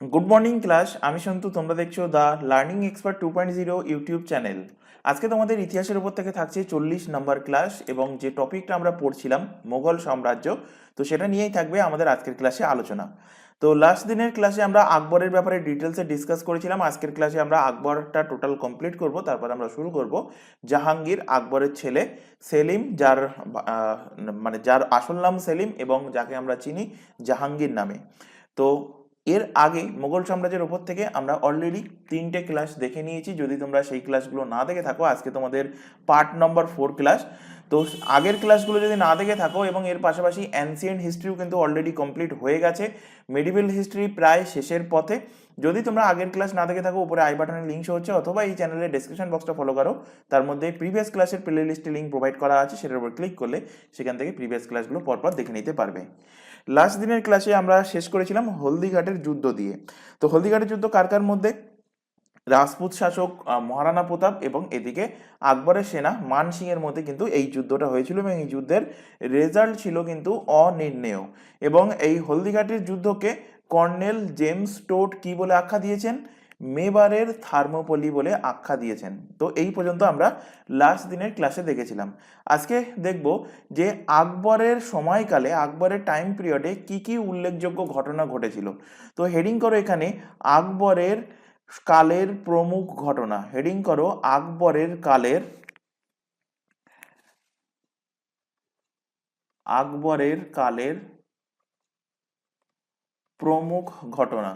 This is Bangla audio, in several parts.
গুড মর্নিং ক্লাস, আমি সন্তু। তোমরা দেখছো the learning expert 2.0 YouTube channel. আজকে তোমাদের ইতিহাসের উপর থেকে থাকছে 40 নম্বর ক্লাস, এবং যে টপিকটা আমরা পড়ছিলাম মোগল সাম্রাজ্য, তো সেটা নিয়েই থাকবে আমাদের আজকের ক্লাসে আলোচনা। তো লাস্ট দিনের ক্লাসে আমরা আকবরের ব্যাপারে ডিটেলসে ডিসকাস করেছিলাম। আজকের ক্লাসে আমরা আকবরটা টোটাল কমপ্লিট করব, তারপর আমরা শুরু করব জাহাঙ্গীর, আকবরের ছেলে সেলিম, আহ, যার আসল নাম সেলিম এবং যাকে আমরা চিনি জাহাঙ্গীর নামে। তো এর আগে মোগল সাম্রাজ্যের ওপর থেকে আমরা অলরেডি 3টে ক্লাস দেখে নিয়েছি। যদি তোমরা সেই ক্লাসগুলো না দেখে থাকো, আজকে তোমাদের পার্ট নম্বর 4 ক্লাস। তো আগের ক্লাসগুলো যদি না দেখে থাকো, এবং এর পাশাপাশি অ্যানসিয়েন্ট হিস্ট্রিও কিন্তু অলরেডি কমপ্লিট হয়ে গেছে, মেডিভেল হিস্ট্রি প্রায় শেষের পথে। যদি তোমরা আগের ক্লাস না দেখে থাকো, উপরে আই বাটনের লিঙ্ক শো হচ্ছে, অথবা এই চ্যানেলের ডেসক্রিপশন বক্সটা ফলো করো, তার মধ্যে প্রিভিয়াস ক্লাসের প্লে লিস্টে লিঙ্ক প্রোভাইড করা আছে, সেটার উপর ক্লিক করলে সেখান থেকে প্রিভিয়াস ক্লাসগুলো পরপর দেখে নিতে পারবে। লাস্ট দিনের ক্লাসে আমরা শেষ করেছিলাম হলদিঘাটের যুদ্ধ দিয়ে। তো হলদিঘাটের যুদ্ধ কার কার মধ্যে? রাজপুত শাসক মহারানা প্রতাপ এবং এদিকে আকবরের সেনা মান সিং এর মধ্যে কিন্তু এই যুদ্ধটা হয়েছিল, এবং এই যুদ্ধের রেজাল্ট ছিল কিন্তু অনির্ণেয়। এবং এই হলদিঘাটের যুদ্ধকে কর্নেল জেমস টোড কি বলে আখ্যা দিয়েছেন? মেবারের থার্মোপলি বলে আখ্যা দিয়েছেন। তো এই পর্যন্ত আমরা লাস্ট দিনের ক্লাসে দেখেছিলাম। আজকে দেখব যে আকবরের সময়কালে, আকবরের টাইম পিরিয়ডে কি কি উল্লেখযোগ্য ঘটনা ঘটেছিল। তো হেডিং করো এখানে আকবরের কালের প্রমুখ ঘটনা। হেডিং করো আকবরের কালের প্রমুখ ঘটনা।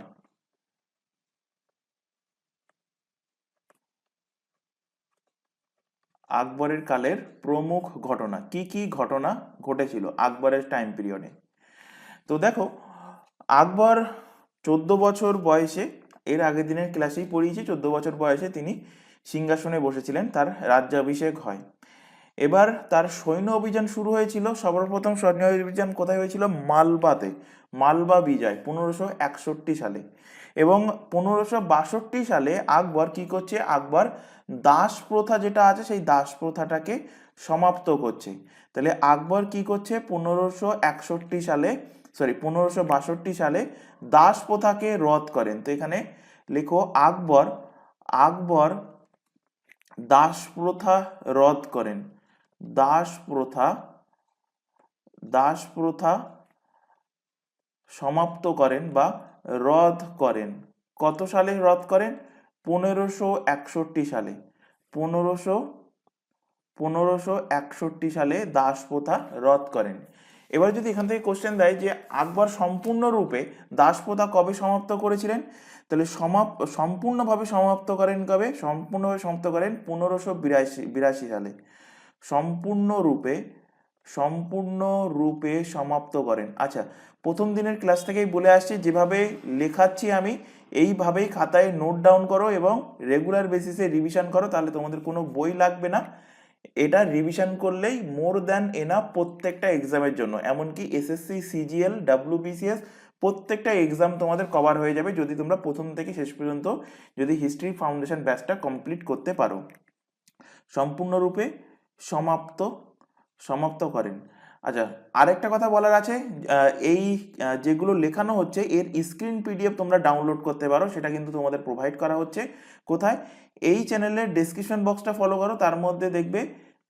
আকবরের কালের প্রমুখ ঘটনা, কি কি ঘটনা ঘটেছিল আকবরের টাইম পিরিয়ডে। তো দেখো, আকবর 14 বছর বয়সে, এর আগের দিনের ক্লাসেই পড়িয়েছি, 14 বছর বয়সে তিনি সিংহাসনে বসেছিলেন, তার রাজ্যাভিষেক হয়। এবার তার সৈন্য অভিযান শুরু হয়েছিল। সর্বপ্রথম সৈন্য অভিযান কোথায় হয়েছিল? মালবাতে। মালবা বিজয় 1561 সালে। এবং 1562 সালে আকবর কি করছে? আকবর দাস প্রথা যেটা আছে, সেই দাস প্রথাটাকে সমাপ্ত করছে। তাহলে আকবর কি করছে? 1561 সালে, 1562 সালে দাস প্রথাকে রদ করেন। তো এখানে লেখো আকবর, আকবর দাস প্রথা রদ করেন। দাস প্রথা, দাস প্রথা সমাপ্ত করেন বা রদ করেন। কত সালে রদ করেন? 1561 সালে। পনেরোশো 1561 সালে দাস প্রথা রদ করেন। এবার যদি এখান থেকে কোশ্চেন দেয় যে আকবর সম্পূর্ণরূপে দাস প্রথা কবে সমাপ্ত করেছিলেন, তাহলে সম্পূর্ণভাবে সমাপ্ত করেন কবে? সম্পূর্ণভাবে সমাপ্ত করেন 1582 সালে। সম্পূর্ণরূপে, সম্পূর্ণরূপে সমাপ্ত করেন। আচ্ছা, প্রথম দিনের ক্লাস থেকেই বলে আসছি, যেভাবে লেখাচ্ছি আমি এইভাবেই খাতায় নোট ডাউন করো এবং রেগুলার বেসিসে রিভিশন করো, তাহলে তোমাদের কোনো বই লাগবে না। এটা রিভিশন করলেই মোর দ্যান এনাফ প্রত্যেকটা এক্সামের জন্য, এমনকি এসএসসি, সিজিএল, ডাব্লিউবিসিএস প্রত্যেকটা এক্সাম তোমাদের কভার হয়ে যাবে যদি তোমরা প্রথম থেকে শেষ পর্যন্ত যদি হিস্ট্রি ফাউন্ডেশন ব্যাচটা কমপ্লিট করতে পারো। সম্পূর্ণরূপে সমাপ্ত, সমাপ্ত করেন। আচ্ছা, আরেকটা কথা বলার আছে, এই যেগুলো লেখানো হচ্ছে এর স্ক্রিন পিডিএফ তোমরা ডাউনলোড করতে পারো, সেটা কিন্তু তোমাদের প্রোভাইড করা হচ্ছে। কোথায়? এই চ্যানেলের ডেসক্রিপশন বক্সটা ফলো করো, তার মধ্যে দেখবে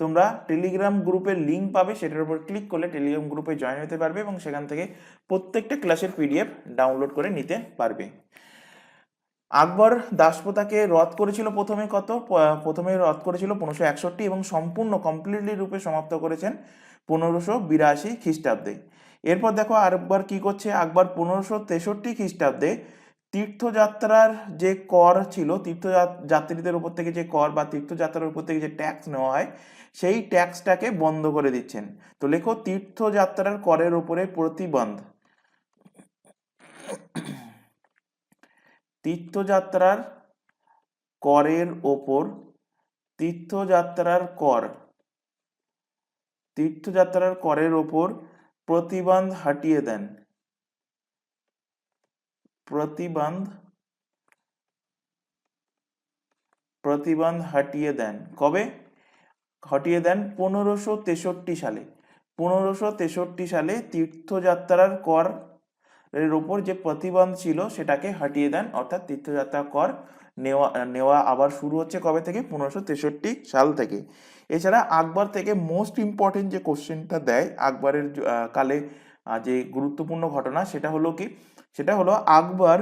তোমরা টেলিগ্রাম গ্রুপের লিঙ্ক পাবে, সেটার উপর ক্লিক করলে টেলিগ্রাম গ্রুপে জয়েন হতে পারবে এবং সেখান থেকে প্রত্যেকটা ক্লাসের পিডিএফ ডাউনলোড করে নিতে পারবে। আকবর দাসপ্রথাকে রদ করেছিল প্রথমে রদ করেছিল 1561, এবং সম্পূর্ণ কমপ্লিটলি রূপে সমাপ্ত করেছেন 1582 খ্রিস্টাব্দে। এরপর দেখো আরেকবার কি করছে আকবর, 1563 খ্রিস্টাব্দে তীর্থযাত্রার যে কর ছিল, তীর্থযাত্রীদের উপর থেকে যে কর বা তীর্থযাত্রার উপর থেকে যে ট্যাক্স নেওয়া হয়, সেই ট্যাক্সটাকে বন্ধ করে দিচ্ছেন। তো লেখো তীর্থযাত্রার করের উপরে প্রতিবন্ধ। তীর্থযাত্রার করের ওপর, তীর্থযাত্রার কর, তীর্থযাত্রার করের ওপর প্রতিবন্ধ হটিয়ে দেন। প্রতিবন্ধ, প্রতিবন্ধ হটিয়ে দেন। কবে হটিয়ে দেন? 1563 সালে। 1563 সালে তীর্থযাত্রার কর এর ওপর যে প্রতিবন্ধ ছিল সেটাকে হটিয়ে দেন, অর্থাৎ তীর্থযাত্রা কর নেওয়া নেওয়া আবার শুরু হচ্ছে কবে থেকে? 1563 সাল থেকে। এছাড়া আকবর থেকে মোস্ট ইম্পর্টেন্ট যে কোশ্চেনটা দেয় আকবরের কালে, যে গুরুত্বপূর্ণ ঘটনা সেটা হলো কি, সেটা হলো আকবর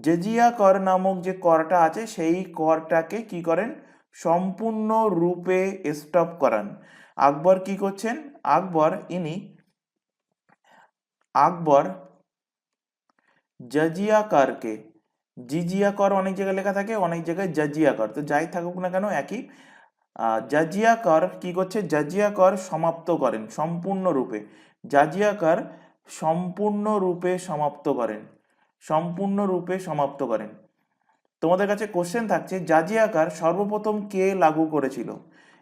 জজিয়া কর নামক যে করটা আছে সেই করটাকে কি করেন? সম্পূর্ণ রূপে স্টপ করান। আকবর কি করছেন? আকবর জাজিয়া করকে, জিজিয়া কর অনেক জায়গায় লেখা থাকে, অনেক জায়গায় জাজিয়া কর, তো যাই থাকুক না কেন একই। জাজিয়া কর কি করছে? জাজিয়া কর সমাপ্ত করেন সম্পূর্ণরূপে। জাজিয়া কর সম্পূর্ণরূপে সমাপ্ত করেন, সম্পূর্ণরূপে সমাপ্ত করেন। তোমাদের কাছে কোশ্চেন থাকছে জাজিয়া কর সর্বপ্রথম কে লাগু করেছিল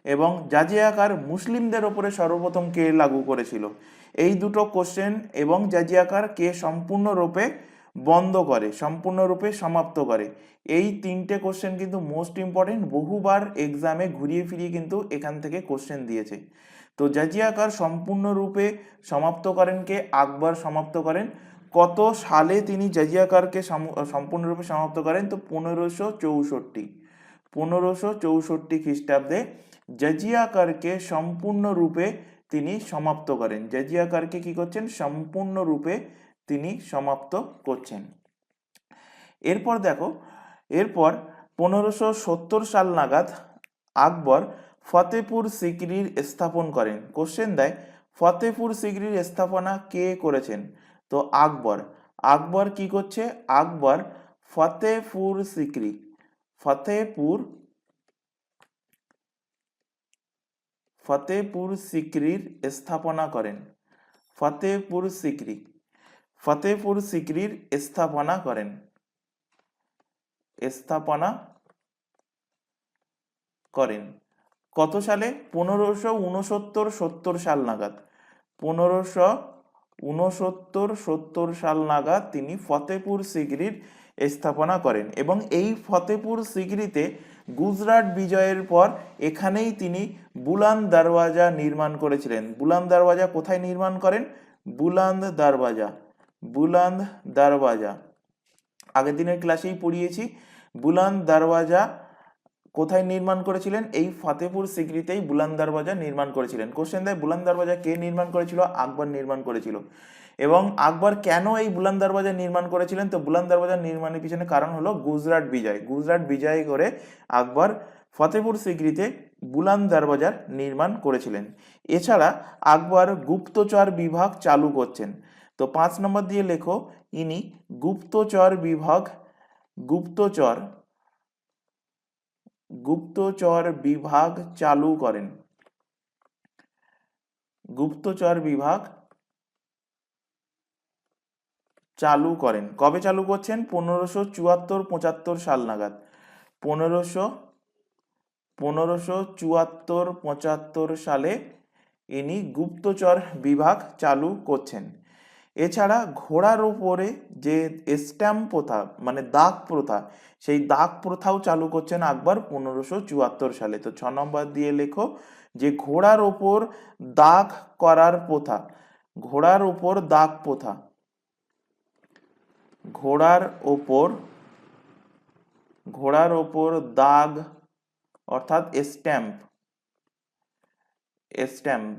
এবং জাজিয়া কর মুসলিমদের ওপরে সর্বপ্রথম কে লাগু করেছিল? এই দুটো কোশ্চেন, এবং জাজিয়া কর কে সম্পূর্ণরূপে বন্ধ করে, সম্পূর্ণরূপে সমাপ্ত করে, এই তিনটে কোশ্চেন কিন্তু মোস্ট ইম্পর্টেন্ট। বহুবার এক্সামে ঘুরিয়ে ফিরিয়ে কিন্তু এখান থেকে কোশ্চেন দিয়েছে। তো জাজিয়া কর সম্পূর্ণরূপে সমাপ্ত করেন কে? আকবর সমাপ্ত করেন। কত সালে তিনি জাজিয়া করকে সম্পূর্ণরূপে সমাপ্ত করেন? তো 1564 খ্রিস্টাব্দে জাজিয়া করকে সম্পূর্ণরূপে তিনি সমাপ্ত করেন। জাজিয়া করকে কি করছেন? সম্পূর্ণরূপে তিনি সমাপ্ত করছেন। এরপর দেখো, এরপর 1570 সাল নাগাদ আকবর ফতেপুর সিকরির স্থাপন করেন। কোশ্চেন দেয় ফতেপুর সিকরির স্থাপনা কে করেছেন? তো আকবর। আকবর কি করছে? আকবর ফতেপুর সিকরি, ফতেপুর সিকরির স্থাপনা করেন। ফতেপুর সিকরির স্থাপনা করেন, কত সালে? 1569-70 সাল নাগাদ। 1569-70 সাল নাগাদ তিনি ফতেপুর সিকরির স্থাপনা করেন, এবং এই ফতেপুর সিকরিতে গুজরাট বিজয়ের পর এখানেই তিনি বুলান্দ দরওয়াজা নির্মাণ করেছিলেন। বুলান্দ দরওয়াজা কোথায় নির্মাণ করেন? বুলান্দ দরওয়াজা আগের দিনের ক্লাসেই পড়িয়েছি। বুলান্দ দরওয়াজা কোথায় নির্মাণ করেছিলেন? এই ফতেপুর সিকরিতেই বুলান্দ দরওয়াজা নির্মাণ করেছিলেন। কোশ্চেন দেয় বুলান্দ দরওয়াজা কে নির্মাণ করেছিল? আকবর নির্মাণ করেছিল। এবং আকবর কেন এই বুলান্দ দরওয়াজা নির্মাণ করেছিলেন? তো বুলান্দ দরওয়াজা নির্মাণের পিছনে কারণ হলো গুজরাট বিজয় করে আকবর ফতেপুর সিকরিতে বুলান্দ দরওয়াজার নির্মাণ করেছিলেন। এছাড়া আকবর গুপ্তচর বিভাগ চালু করছেন। তো 5 নম্বর দিয়ে লেখো, ইনি গুপ্তচর বিভাগ চালু করেন। কবে চালু করছেন? 1574-75 সাল নাগাদ। 1574-75 সালে ইনি গুপ্তচর বিভাগ চালু করছেন। এছাড়া ঘোড়ার উপরে যে স্ট্যাম্প প্রথা, মানে দাগ প্রথা, সেই দাগ প্রথাও চালু করছেন আকবর 1574 সালে। তো 6 নম্বর দিয়ে লেখো যে ঘোড়ার ওপর দাগ করার প্রথা, ঘোড়ার ওপর দাগ অর্থাৎ স্ট্যাম্প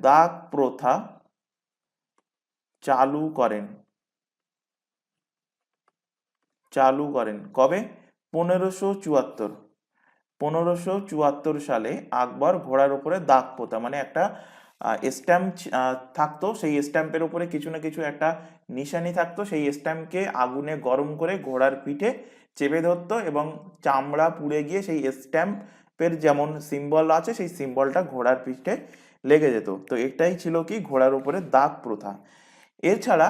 দাগ প্রথা চালু করেন। কবে? 1574 সালে আকবর ঘোড়ার উপরে দাগ প্রথা, মানে একটা স্ট্যাম্প থাকতো, সেই স্ট্যাম্পের উপরে কিছু না কিছু একটা নিশানি থাকতো, সেই স্ট্যাম্পকে আগুনে গরম করে ঘোড়ার পিঠে চেপে ধরতো এবং চামড়া পুড়ে গিয়ে সেই স্ট্যাম্পের যেমন সিম্বল আছে সেই সিম্বলটা ঘোড়ার পিঠে লেগে যেত। তো এটাই ছিল কি ঘোড়ার উপরে দাগ প্রথা। এছাড়া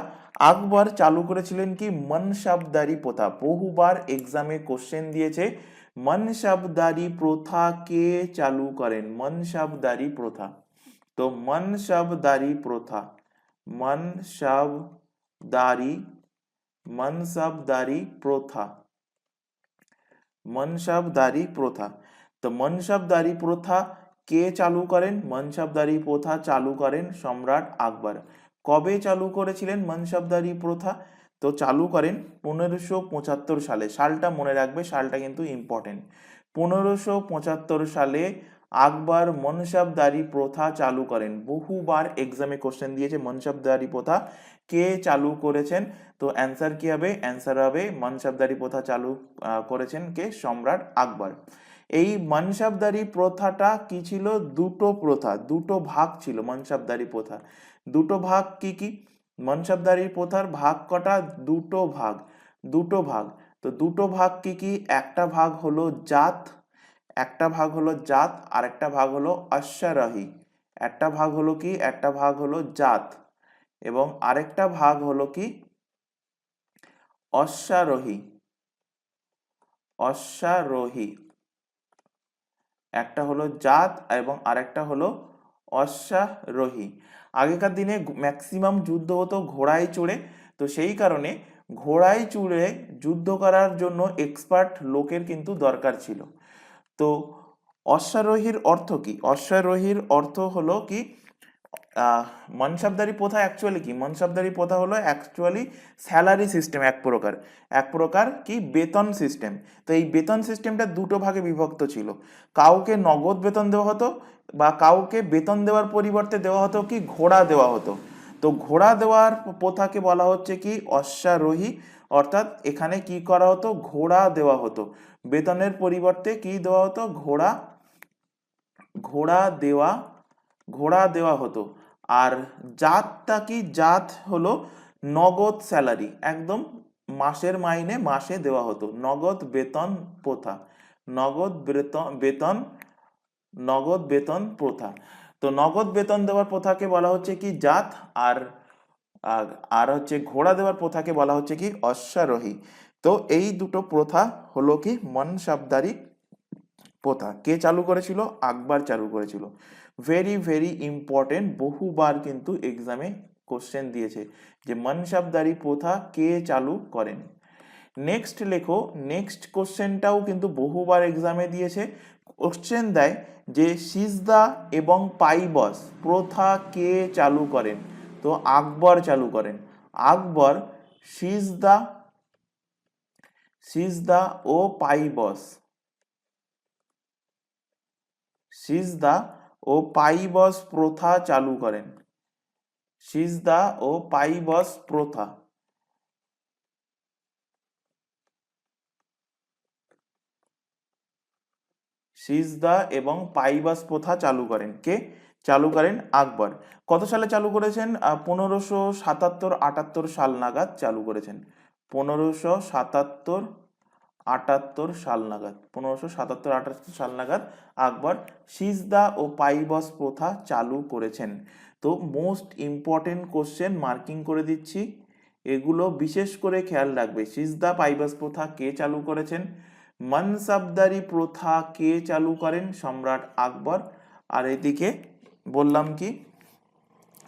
আকবর চালু করেছিলেন কি মনসাবদারি প্রথা। বহুবার এক্সামে কোশ্চেন দিয়েছে মনসাবদারি প্রথা কে চালু করেন? মনসাবদারি প্রথা। তো মনসাবদারি প্রথা কে চালু করেন? মনসাবদারি প্রথা চালু করেন সম্রাট আকবর। কবে চালু করেছিলেন মনসাবদারি প্রথা? তো চালু করেন 1575 সালে। সালটা মনে রাখবে, সালটা কিন্তু ইম্পর্টেন্ট। 1575 সালে আকবর মনসবদারি প্রথা চালু করেন। বহুবার এক্সামে কোশ্চেন দিয়েছে মনসবদারি প্রথা কে চালু করেছেন। তো অ্যান্সার কি হবে? অ্যান্সার হবে মনসবদারি প্রথা চালু করেছেন কে? সম্রাট আকবর। এই মনসবদারি প্রথাটা কি ছিল? দুটো প্রথা, দুটো ভাগ ছিল মনসবদারি প্রথা। দুটো ভাগ কি কি? মনসবদারি প্রথার ভাগ কটা? দুটো ভাগ। দুটো ভাগ। তো দুটো ভাগ কি কি? একটা ভাগ হলো জাত, একটা ভাগ হলো জাত, আর একটা ভাগ হলো অশ্বারোহী। একটা ভাগ হলো কি? একটা ভাগ হলো জাত, এবং আরেকটা ভাগ হলো কি? অশ্বারোহী। অশ্বারোহী। একটা হলো জাত এবং আরেকটা হলো অশ্বারোহী। আগেকার দিনে ম্যাক্সিমাম যুদ্ধ হতো ঘোড়ায় চড়ে। তো সেই কারণে ঘোড়ায় চড়ে যুদ্ধ করার জন্য এক্সপার্ট লোকের কিন্তু দরকার ছিল। তো অশ্বারোহীর অর্থ কি? অশ্বারোহীর অর্থ হলো কি? মনসবদারি প্রথা অ্যাকচুয়ালি কি? মনসবদারি প্রথা হলো অ্যাকচুয়ালি স্যালারি সিস্টেম, এক প্রকার, এক প্রকার কি বেতন সিস্টেম। তো এই বেতন সিস্টেমটা দুটো ভাগে বিভক্ত ছিল। কাউকে নগদ বেতন দেওয়া হতো, বা কাউকে বেতন দেওয়ার পরিবর্তে দেওয়া হতো কি? ঘোড়া দেওয়া হতো। তো ঘোড়া দেওয়ার প্রথাকে বলা হচ্ছে কি? অশ্বারোহী। অর্থাৎ এখানে কি করা হতো? ঘোড়া দেওয়া হতো। বেতনের পরিবর্তে কি দেওয়া হতো? ঘোড়া, ঘোড়া দেওয়া, ঘোড়া দেওয়া হতো। আর জাতটা কি? জাত হলো নগদ স্যালারি, একদম মাসের মাইনে মাসে দেওয়া হতো। নগদ বেতন প্রথা, নগদ বেতন, বেতন, নগদ বেতন প্রথা। তো নগদ বেতন দেওয়ার প্রথাকে বলা হচ্ছে কি? জাত। আর আর আর হচ্ছে ঘোড়া দেওয়ার প্রথাকে বলা হচ্ছে কি? অশ্বারোহী। তো এই দুটো প্রথা হলো কি? মনসবদারি প্রথা। কে চালু করেছিল? আকবর চালু করেছিল। ভেরি ভেরি ইম্পর্টেন্ট, বহুবার কিন্তু এক্সামে কোশ্চেন দিয়েছে যে মনসবদারি প্রথা কে চালু করেন। নেক্সট লেখো। নেক্সট কোশ্চেনটাও কিন্তু বহুবার এক্সামে দিয়েছে। কোশ্চেন দেয় যে সিজদা এবং পাইবস প্রথা কে চালু করেন? তো আকবর চালু করেন। আকবর সিজদা, সিজদা ও পাইবস, সিজদা ও পাইবস প্রথা চালু করেন। সিজদা ও পাইবস প্রথা, সিজদা এবং পাইবাস প্রথা চালু করেন কে? চালু করেন আকবর। কত সালে চালু করেছেন? 1577-78 সাল নাগাদ চালু করেছেন। 1577-78 সাল নাগাদ, 1577-78 সাল নাগাদ আকবর সিজদা ও পাইবাস প্রথা চালু করেছেন। তো মোস্ট ইম্পর্টেন্ট কোশ্চেন মার্কিং করে দিচ্ছি, এগুলো বিশেষ করে খেয়াল রাখবে। সিজদা পাইবাস প্রথা কে চালু করেছেন? মনসবদারি প্রথা কে চালু করেন? সম্রাট আকবর। আর এদিকে বললাম কি?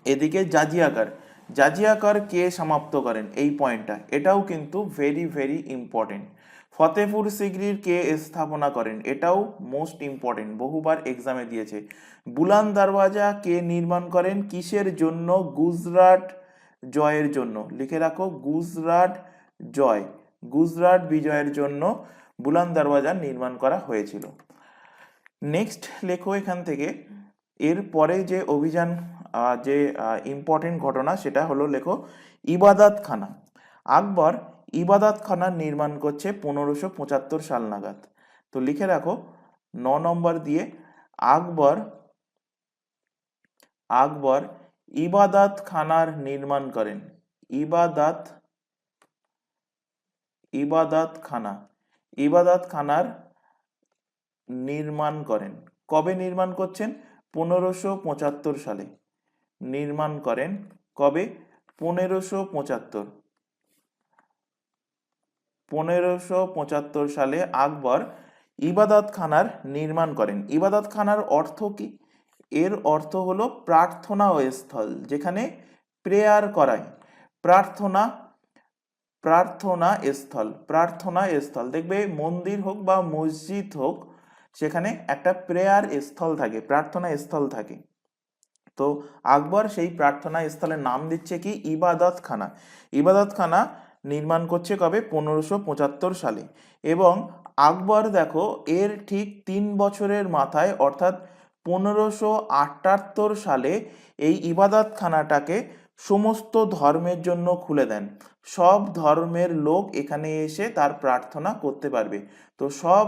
এদিকে জাজিয়াকার, জাজিয়াকার কে সমাপ্ত করেন? এই পয়েন্টটা, এটাও কিন্তু ভেরি ভেরি ইম্পর্টেন্ট। ফতেপুর সিকরির কে স্থাপনা করেন? এটাও মোস্ট ইম্পর্টেন্ট, বহুবার এক্সামে দিয়েছে। বুলান দরওয়াজা কে নির্মাণ করেন? কিসের জন্য? গুজরাট জয়ের জন্য। লিখে রাখো, গুজরাট জয়, গুজরাট বিজয়ের জন্য বুলান দরওয়াজা নির্মাণ করা হয়েছিল। নেক্সট লেখো এখান থেকে, এর পরে যে অভিযান, যে ইম্পর্টেন্ট ঘটনা, সেটা হলো লেখো ইবাদত খানা। আকবর ইবাদত খানা নির্মাণ করছে 1575 সাল নাগাদ। তো লিখে রাখো 9 নম্বর দিয়ে, আকবর, আকবর ইবাদত খানার নির্মাণ করেন। ইবাদত, ইবাদত খানা, ইবাদত খানার নির্মাণ করেন। কবে নির্মাণ করছেন? 1575 সালে নির্মাণ করেন। কবে? 1575, 1575 সালে আকবর ইবাদত খানার নির্মাণ করেন। ইবাদত খানার অর্থ কি? এর অর্থ হলো প্রার্থনা স্থল, যেখানে প্রেয়ার করায়। প্রার্থনা, প্রার্থনা স্থল, প্রার্থনা স্থল। দেখবে মন্দির হোক বা মসজিদ হোক, সেখানে একটা প্রেয়ার স্থল থাকে, প্রার্থনা স্থল থাকে। তো আকবর সেই প্রার্থনা স্থলের নাম দিচ্ছে কি? ইবাদত খানা। ইবাদত খানা নির্মাণ করছে কবে? 1575 সালে। এবং আকবর দেখো এর ঠিক 3 বছরের মাথায় অর্থাৎ 1578 সালে এই ইবাদতখানাটাকে সমস্ত ধর্মের জন্য খুলে দেন। সব ধর্মের লোক এখানে এসে তার প্রার্থনা করতে পারবে। তো সব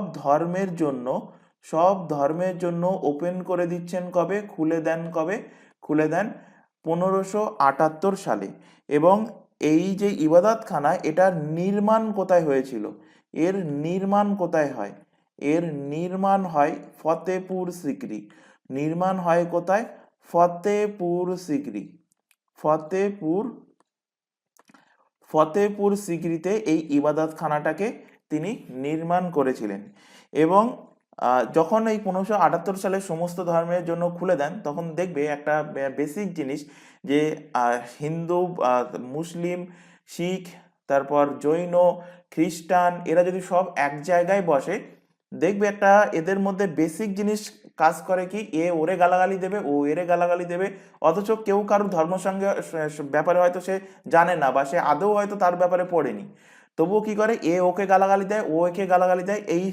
ধর্মের জন্য ওপেন করে দিচ্ছেন কবে? খুলে দেন কবে? খুলে দেন 1578 সালে। এবং এই যে ইবাদতখানা, এটার নির্মাণ কোথায় হয়েছিল? এর নির্মাণ কোথায় হয়? এর নির্মাণ হয় ফতেপুর সিকরি। নির্মাণ হয় কোথায়? ফতেপুর সিকরি। ফতেপুর সিকরিতে এই ইবাদতখানাটাকে তিনি নির্মাণ করেছিলেন। এবং যখন এই 1578 সালে সমস্ত ধর্মের জন্য খুলে দেন, তখন দেখবে একটা বেসিক জিনিস যে হিন্দু, মুসলিম, শিখ, তারপর জৈন, খ্রিস্টান, এরা যদি সব এক জায়গায় বসে, দেখবে একটা এদের মধ্যে বেসিক জিনিস কাজ করে কি, এ ওরে গালাগালি দেবে, ও এরে গালাগালি দেবে, অথচ কেউ কারোর ধর্ম সঙ্গে ব্যাপারে হয়তো সে জানে না, বা সে আদৌ হয়তো তার ব্যাপারে পড়েনি, তবুও কি করে, এ ওকে গালাগালি দেয়, ও একে গালাগালি দেয়, এই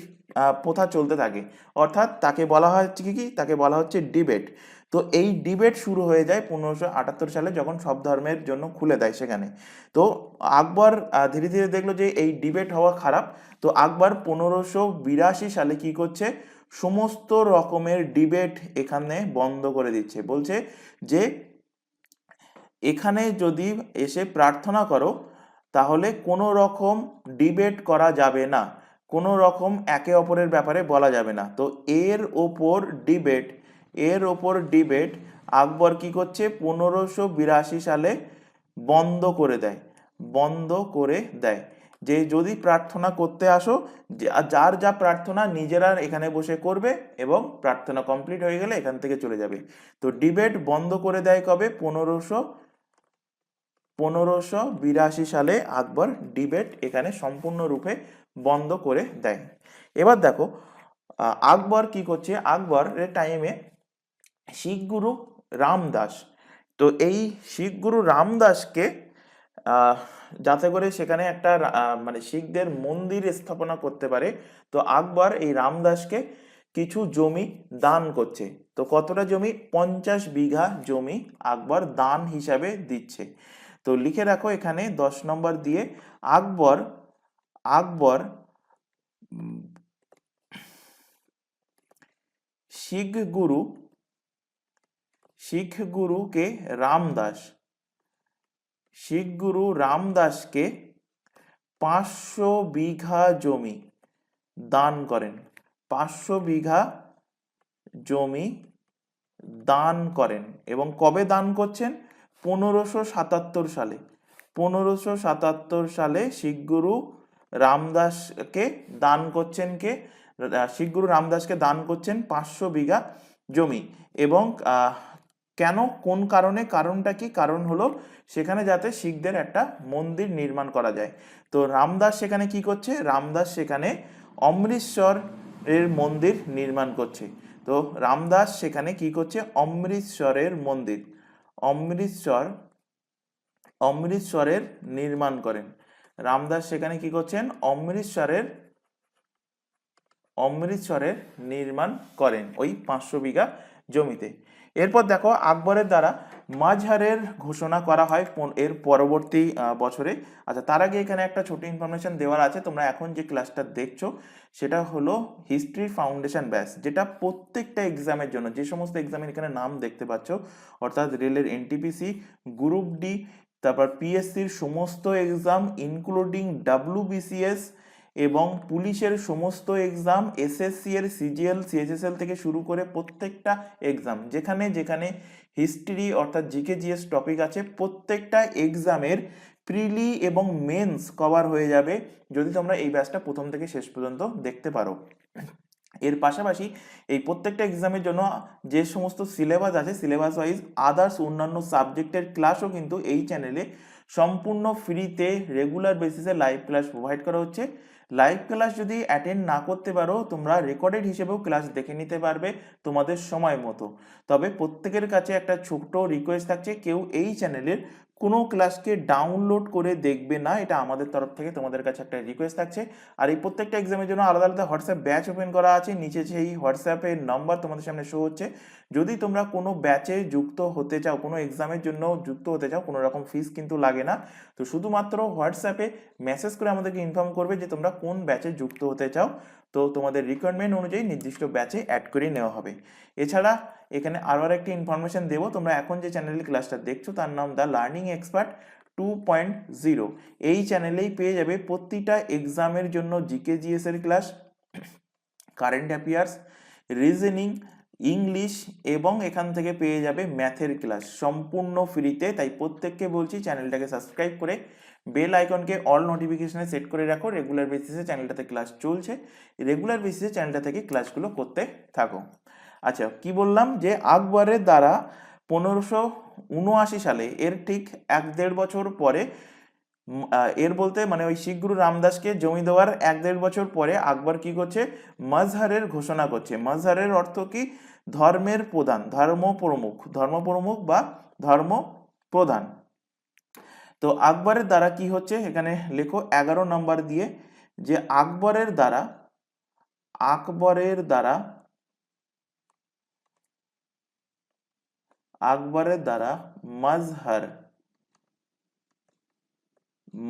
প্রথা চলতে থাকে। অর্থাৎ তাকে বলা হচ্ছে কি, তাকে বলা হচ্ছে ডিবেট। তো এই ডিবেট শুরু হয়ে যায় 1578 সালে, যখন সব ধর্মের জন্য খুলে দেয় সেখানে। তো আকবর ধীরে ধীরে দেখলো যে এই ডিবেট হওয়া খারাপ। তো আকবর 1582 সালে কি করছে? সমস্ত রকমের ডিবেট এখানে বন্ধ করে দিচ্ছে। বলছে যে এখানে যদি এসে প্রার্থনা করো, তাহলে কোনো রকম ডিবেট করা যাবে না, কোনো রকম একে অপরের ব্যাপারে বলা যাবে না। তো এর ওপর ডিবেট আকবর কি করছে? 1582 সালে বন্ধ করে দেয়। যে যদি প্রার্থনা করতে আসো, যার যা প্রার্থনা নিজেরা এখানে বসে করবে, এবং প্রার্থনা কমপ্লিট হয়ে গেলে এখান থেকে চলে যাবে। তো ডিবেট বন্ধ করে দেয় কবে? 1582 সালে আকবর ডিবেট এখানে সম্পূর্ণরূপে বন্ধ করে দেয়। এবার দেখো আকবর কি করছে? আকবরের টাইমে শিখ গুরু রামদাস, তো এই শিখ গুরু রামদাসকে যাতে করে সেখানে একটা মানে শিখদের মন্দির স্থাপনা করতে পারে, তো আকবর এই রামদাসকে কিছু জমি দান করছে। তো কতটা জমি? 50 বিঘা জমি আকবর দান হিসাবে দিচ্ছে। তো লিখে রাখো এখানে 10 নম্বর দিয়ে, আকবর শিখ গুরুকে রামদাসকে 500 বিঘা জমি দান করেন। 500 বিঘা জমি দান করেন। এবং কবে দান করছেন? 1577 সালে। 1577 সালে শিখ গুরু রামদাসকে দান করছেন কে? শিখ গুরু রামদাসকে দান করছেন 500 বিঘা জমি। এবং কেন, কোন কারণে? কারণটা কি? কারণ হলো সেখানে যাতে শিখদের একটা মন্দির নির্মাণ করা যায়। তো রামদাস সেখানে কি করছে? রামদাস সেখানে অমৃতসর এর মন্দির নির্মাণ করছে। তো রামদাস সেখানে কি করছে? অমৃতসরের মন্দির, অমৃতসরের নির্মাণ করেন। রামদাস সেখানে কি করছেন? অমৃতসরের নির্মাণ করেন ওই 500 বিঘা জমিতে। এরপর দেখো আকবরের দ্বারা মাঝহারের ঘোষণা করা হয় এর পরবর্তী বছরে। আচ্ছা, তার আগে এখানে একটা ছোট ইনফরমেশন দেওয়ার আছে। তোমরা এখন যে ক্লাসটা দেখছো সেটা হলো হিস্ট্রি ফাউন্ডেশন ব্যাচ, যেটা প্রত্যেকটা এক্সামের জন্য, যে সমস্ত এক্সামের এখানে নাম দেখতে পাচ্ছ, অর্থাৎ রেলের এনটিপিসি, গ্রুপ ডি, তারপর পিএসসির সমস্ত এক্সাম ইনক্লুডিং ডাব্লিউবিসিএস, এবং পুলিশের সমস্ত এক্সাম, এসএসসি এর সিজিএল, সিএইচএসএল থেকে শুরু করে প্রত্যেকটা এক্সাম, যেখানে যেখানে হিস্ট্রি অর্থাৎ জিকে জিএস টপিক আছে, প্রত্যেকটা এক্সামের প্রিলি এবং মেন্স কভার হয়ে যাবে যদি তোমরা এই ব্যাচটা প্রথম থেকে শেষ পর্যন্ত দেখতে পারো। এর পাশাপাশি এই প্রত্যেকটা এক্সামের জন্য যে সমস্ত সিলেবাস আছে, সিলেবাস ওয়াইজ আদার্স অন্যান্য সাবজেক্টের ক্লাসও কিন্তু এই চ্যানেলে সম্পূর্ণ ফ্রিতে রেগুলার বেসিসে লাইভ ক্লাস প্রোভাইড করা হচ্ছে। লাইভ ক্লাস যদি অ্যাটেন্ড না করতে পারো, তোমরা রেকর্ডেড হিসেবেও ক্লাস দেখে নিতে পারবে তোমাদের সময় মতো। তবে প্রত্যেকের কাছে একটা ছোট্ট রিকোয়েস্ট থাকছে, কেউ এই চ্যানেলের কোনো ক্লাসকে ডাউনলোড করে দেখবে না, এটা আমাদের তরফ থেকে তোমাদের কাছে একটা রিকোয়েস্ট থাকছে। আর এই প্রত্যেকটা এক্সামের জন্য আলাদা আলাদা হোয়াটসঅ্যাপ ব্যাচ ওপেন করা আছে, নিচে সেই হোয়াটসঅ্যাপের নাম্বার তোমাদের সামনে শো হচ্ছে। যদি তোমরা কোনো ব্যাচে যুক্ত হতে চাও, কোনো এক্সামের জন্য যুক্ত হতে চাও, কোনো রকম ফিস কিন্তু লাগে না। তো শুধুমাত্র হোয়াটসঅ্যাপে মেসেজ করে আমাদেরকে ইনফর্ম করবে যে তোমরা কোন ব্যাচে যুক্ত হতে চাও, তো তোমাদের রিকোয়ারমেন্ট অনুযায়ী নির্দিষ্ট ব্যাচে অ্যাড করে নেওয়া হবে। এছাড়া এখানে আরও একটি ইনফরমেশন দেবো, তোমরা এখন যে চ্যানেলের ক্লাসটা দেখছো তার নাম দ্য লার্নিং এক্সপার্ট 2.0। এই চ্যানেলেই পেয়ে যাবে প্রতিটা এক্সামের জন্য জিকে জিএস এর class, current affairs, reasoning, English এবং এখান থেকে পেয়ে যাবে ম্যাথের ক্লাস সম্পূর্ণ ফ্রিতে। তাই প্রত্যেককে বলছি চ্যানেলটাকে সাবস্ক্রাইব করে বেল আইকনকে অল নোটিফিকেশনে সেট করে রাখো। রেগুলার বেসিসে চ্যানেলটাতে ক্লাস চলছে, রেগুলার বেসিসে চ্যানেলটা থেকে ক্লাসগুলো করতে থাকো। আচ্ছা, কি বললাম যে আকবরের দ্বারা 1579 সালে, এর ঠিক 1-1.5 বছর পরে, এর বলতে মানে ওই শিখ গুরু রামদাসকে জমি দেওয়ার 1-1.5 বছর পরে আকবর কি করছে, মজহারের ঘোষণা করছে। মজহারের অর্থ কি, ধর্মের প্রধান, ধর্মপ্রমুখ, ধর্মপ্রমুখ বা ধর্ম প্রধান। তো আকবরের দ্বারা কি হচ্ছে, এখানে লেখো 11 নম্বর দিয়ে, যে আকবরের দ্বারা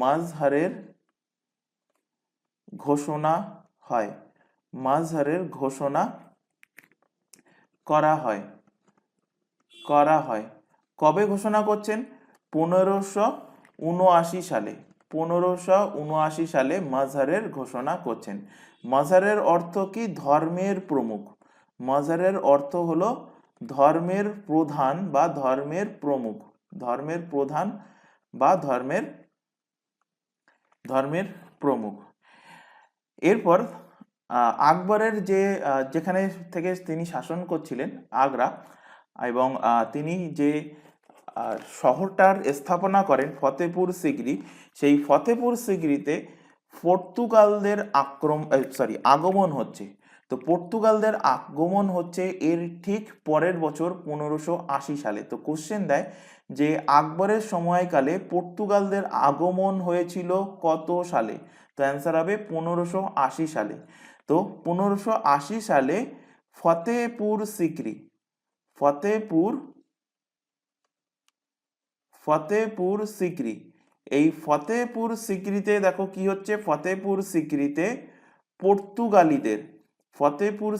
মজহারের ঘোষণা হয়, মজহারের ঘোষণা করা হয়। কবে ঘোষণা করছেন, 1579 সালে। 1579 সালে মজহারের ঘোষণা করছেন। মজহারের অর্থ কি, ধর্মের প্রমুখ। মজহারের অর্থ হলো ধর্মের প্রধান বা ধর্মের প্রমুখ, ধর্মের প্রধান বা ধর্মের প্রমুখ। এরপর আকবরের যেখানে থেকে তিনি শাসন করছিলেন, আগ্রা, এবং তিনি যে শহরটার স্থাপনা করেন ফতেপুর সিকরি, সেই ফতেপুর সিকরিতে পর্তুগালদের আগমন হচ্ছে। তো পর্তুগালদের আগমন হচ্ছে এর ঠিক পরের বছর 1580 সালে। তো কোশ্চেন দেয় যে আকবরের সময়কালে পর্তুগালদের আগমন হয়েছিল কত সালে, তো অ্যান্সার হবে 1580 সালে। তো 1580 সালে ফতেপুর সিকরি, ফতেপুর সিকরি, এই ফতেপুর সিকরিতে দেখো কি হচ্ছে, ফতেপুর সিকরিতে পর্তুগালিদের, ফতেপুর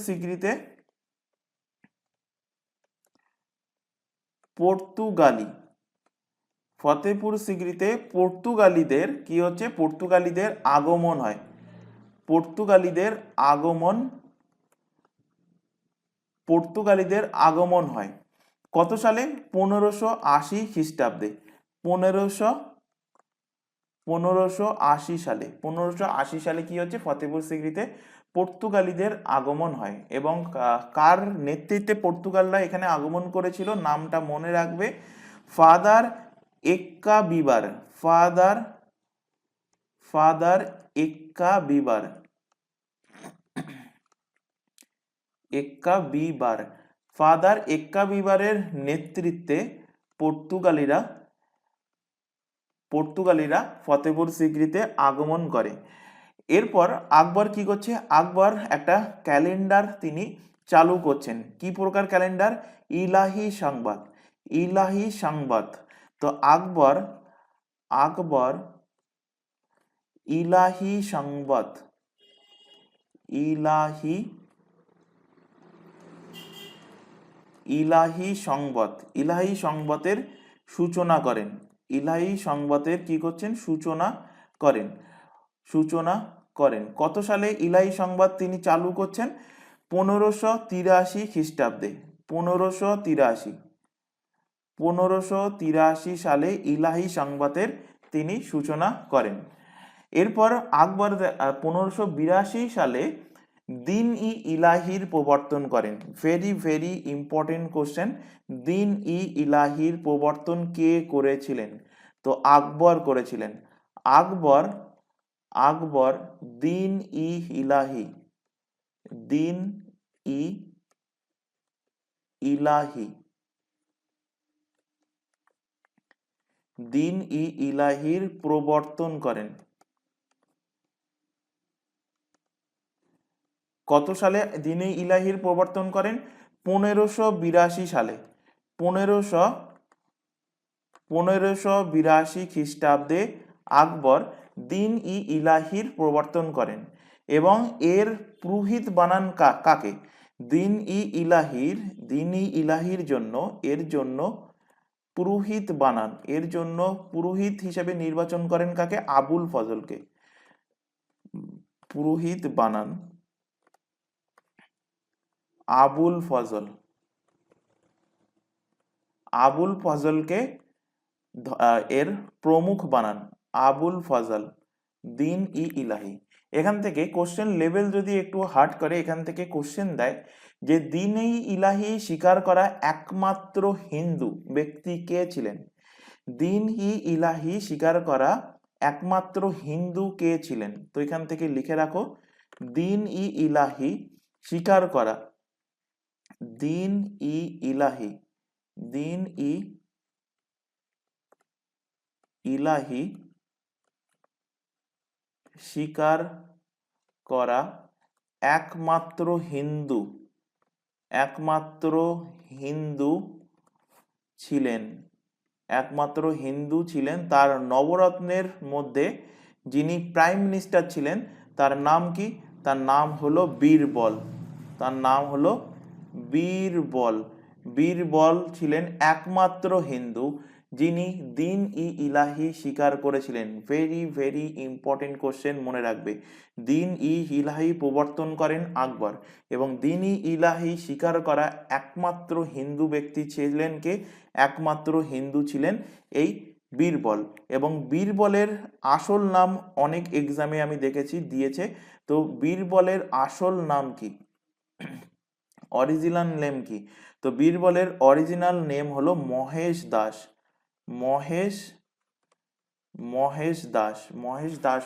সিকরিতে পর্তুগালিদের কি হচ্ছে, পর্তুগালিদের আগমন হয়। পর্তুগালিদের আগমন হয় কত সালে, 1580 খ্রিস্টাব্দে। 1580 সালে, 1580 সালে কি হচ্ছে, ফতেপুর সিকরিতে পর্তুগালিদের আগমন হয়। এবং কার নেতৃত্বে পর্তুগালরা এখানে আগমন করেছিল, নামটা মনে রাখবে, ফাদার এক্কাবিবার, ফাদার এক্কাবিবারের নেতৃত্বে পর্তুগালিরা ফতেপুর সিকরিতে আগমন করে। এরপর আকবর কি করছে, আকবর একটা ক্যালেন্ডার তিনি চালু করছেন। কি প্রকার ক্যালেন্ডার, ইলাহি সংবাদ। তো আকবর ইলাহি সংবাদের সূচনা করেন। ইলাহি সংবাদের কি করছেন, সূচনা করেন। কত সালে ইলাহি সংবাদ তিনি চালু করছেন, 1583 খ্রিস্টাব্দে। 1583 সালে ইলাহি সংবাদের তিনি সূচনা করেন। এরপর আকবর 1582 সালে দিন ই ইলাহির প্রবর্তন করেন। ভেরি ভেরি ইম্পর্টেন্ট কোশ্চেন, দিন ই ইলাহির প্রবর্তন কে করেছিলেন, তো আকবর করেছিলেন। আকবর দিন ই ইলাহি দিন ই ইলাহির প্রবর্তন করেন। কত সালে দিন ই ইলাহির প্রবর্তন করেন? 1582 সালে। 1582 খ্রিস্টাব্দে আকবর দিন ই ইলাহির প্রবর্তন করেন এবং এর পুরোহিত বানান কাকে? দিন ই ইলাহির জন্য পুরোহিত বানান, এর জন্য পুরোহিত হিসেবে নির্বাচন করেন কাকে? আবুল ফজলকে। পুরোহিত বানান আবুল ফজলকে এর প্রমুখ বানান আবুল ফজল দিন ই ইলাহি। এখান থেকে কোশ্চেন লেভেল যদি একটু হার্ড করে, এখান থেকে কোশ্চেন দেয় যে দিন ই ইলাহি স্বীকার করা একমাত্র হিন্দু ব্যক্তি কে ছিলেন? দিন ই ইলাহি স্বীকার করা একমাত্র হিন্দু কে ছিলেন? তো এখান থেকে লিখে রাখো, দিন ই ইলাহি স্বীকার করা, দিন ই ইলাহি স্বীকার করা একমাত্র হিন্দু ছিলেন তার নবরত্নের মধ্যে যিনি প্রাইম মিনিস্টার ছিলেন তার নাম কি? তার নাম হলো বীরবল ছিলেন একমাত্র হিন্দু যিনি দিন ই ইলাহি স্বীকার করেছিলেন। ভেরি ভেরি ইম্পর্টেন্ট কোশ্চেন, মনে রাখবে। দিন ই ইলাহি প্রবর্তন করেন আকবর এবং দিন ই ইলাহি স্বীকার করা একমাত্র হিন্দু ব্যক্তি ছিলেন কে? একমাত্র হিন্দু ছিলেন এই বীরবল। এবং বীরবলের আসল নাম অনেক এক্সামে আমি দেখেছি দিয়েছে, তো বীরবলের আসল নাম কি? অরিজিনাল নেম কি? তো বীরবলের অরিজিনাল নেম হলো মহেশ দাস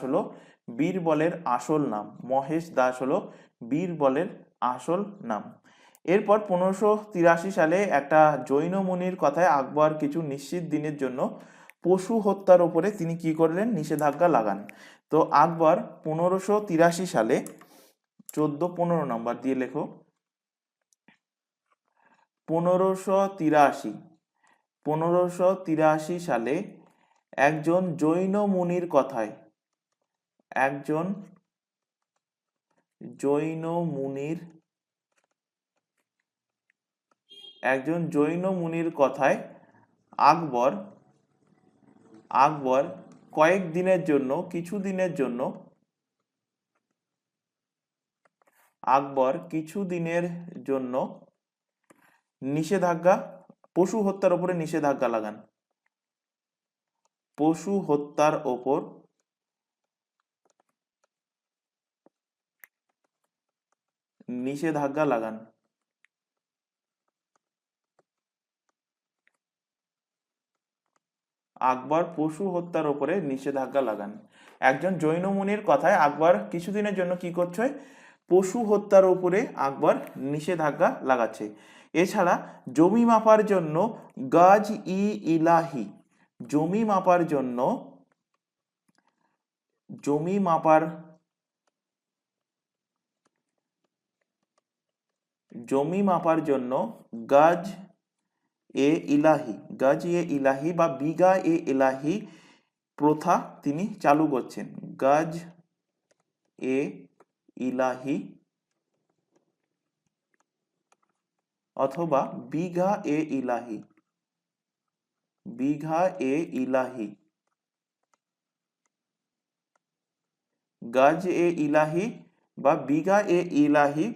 হলো বীরবলের আসল নাম। এরপর 1583 সালে একটা জৈন মুনির কথায় আকবর কিছু নিশ্চিত দিনের জন্য পশু হত্যার উপরে তিনি কি করলেন? নিষেধাজ্ঞা লাগান। তো আকবর 1583 সালে 14-15 নম্বর দিয়ে লেখো, 1583 সালে একজন জৈন মুনির কথায় আকবর কিছুদিনের জন্য নিষেধাজ্ঞা, পশু হত্যার উপরে নিষেধাজ্ঞা লাগান। আকবর পশু হত্যার উপরে নিষেধাজ্ঞা লাগান। একজন জৈন মুনির কথায় আকবর কিছুদিনের জন্য কি করছে? পশু হত্যার উপরে আকবর নিষেধাজ্ঞা লাগাচ্ছে। এছাড়া জমি মাপার জন্য গজ ই ইলাহি, জমি মাপার জন্য গজ এ ইলাহি বা বিঘা এ ইলাহি প্রথা তিনি চালু করছেন। গজ এ ইলাহি অথবা বিঘা এ ইলাহি গজ এ ইলাহি বা বিঘা এ ইলাহি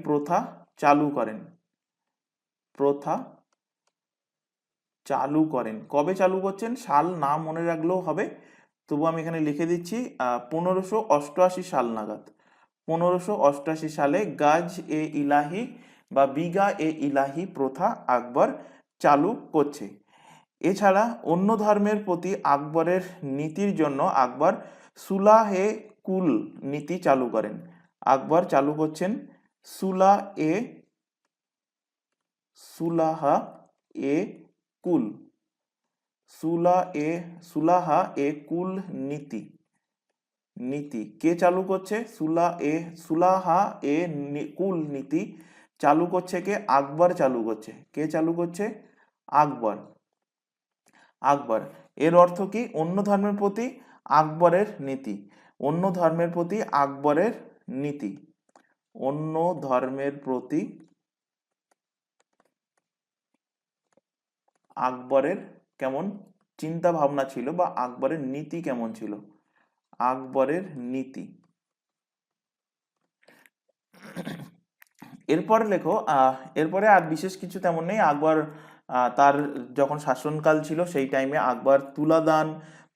প্রথা চালু করেন। কবে চালু করছেন? সাল না মনে রাখলেও হবে, তবু আমি এখানে লিখে দিচ্ছি 1588 সাল নাগাদ। 1588 সালে গজ এ ইলাহি বা বিঘা এ ইলাহি প্রথা আকবর চালু করছে। এছাড়া অন্য ধর্মের প্রতি আকবরের নীতির জন্য আকবর সুলাহে কুল নীতি চালু করেন। আকবর চালু করছেন সুলাহে সুলাহা এ কুল, সুলাহা এ কুল নীতি, নীতি কে চালু করছে? সুলাহা এ কুল নীতি চালু করছে কে? আকবর চালু করছে। কে চালু করছে? আকবর। আকবর এর অর্থ কি? অন্য ধর্মের প্রতি আকবরের নীতি, অন্য ধর্মের প্রতি আকবরের নীতি, অন্য ধর্মের প্রতি আকবরের কেমন চিন্তা ভাবনা ছিল বা আকবরের নীতি কেমন ছিল? আকবরের নীতি। এরপরে লেখো, এরপরে আর বিশেষ কিছু তেমন নেই। আকবর তার যখন শাসনকাল ছিল সেই টাইমে আকবর তুলাদান,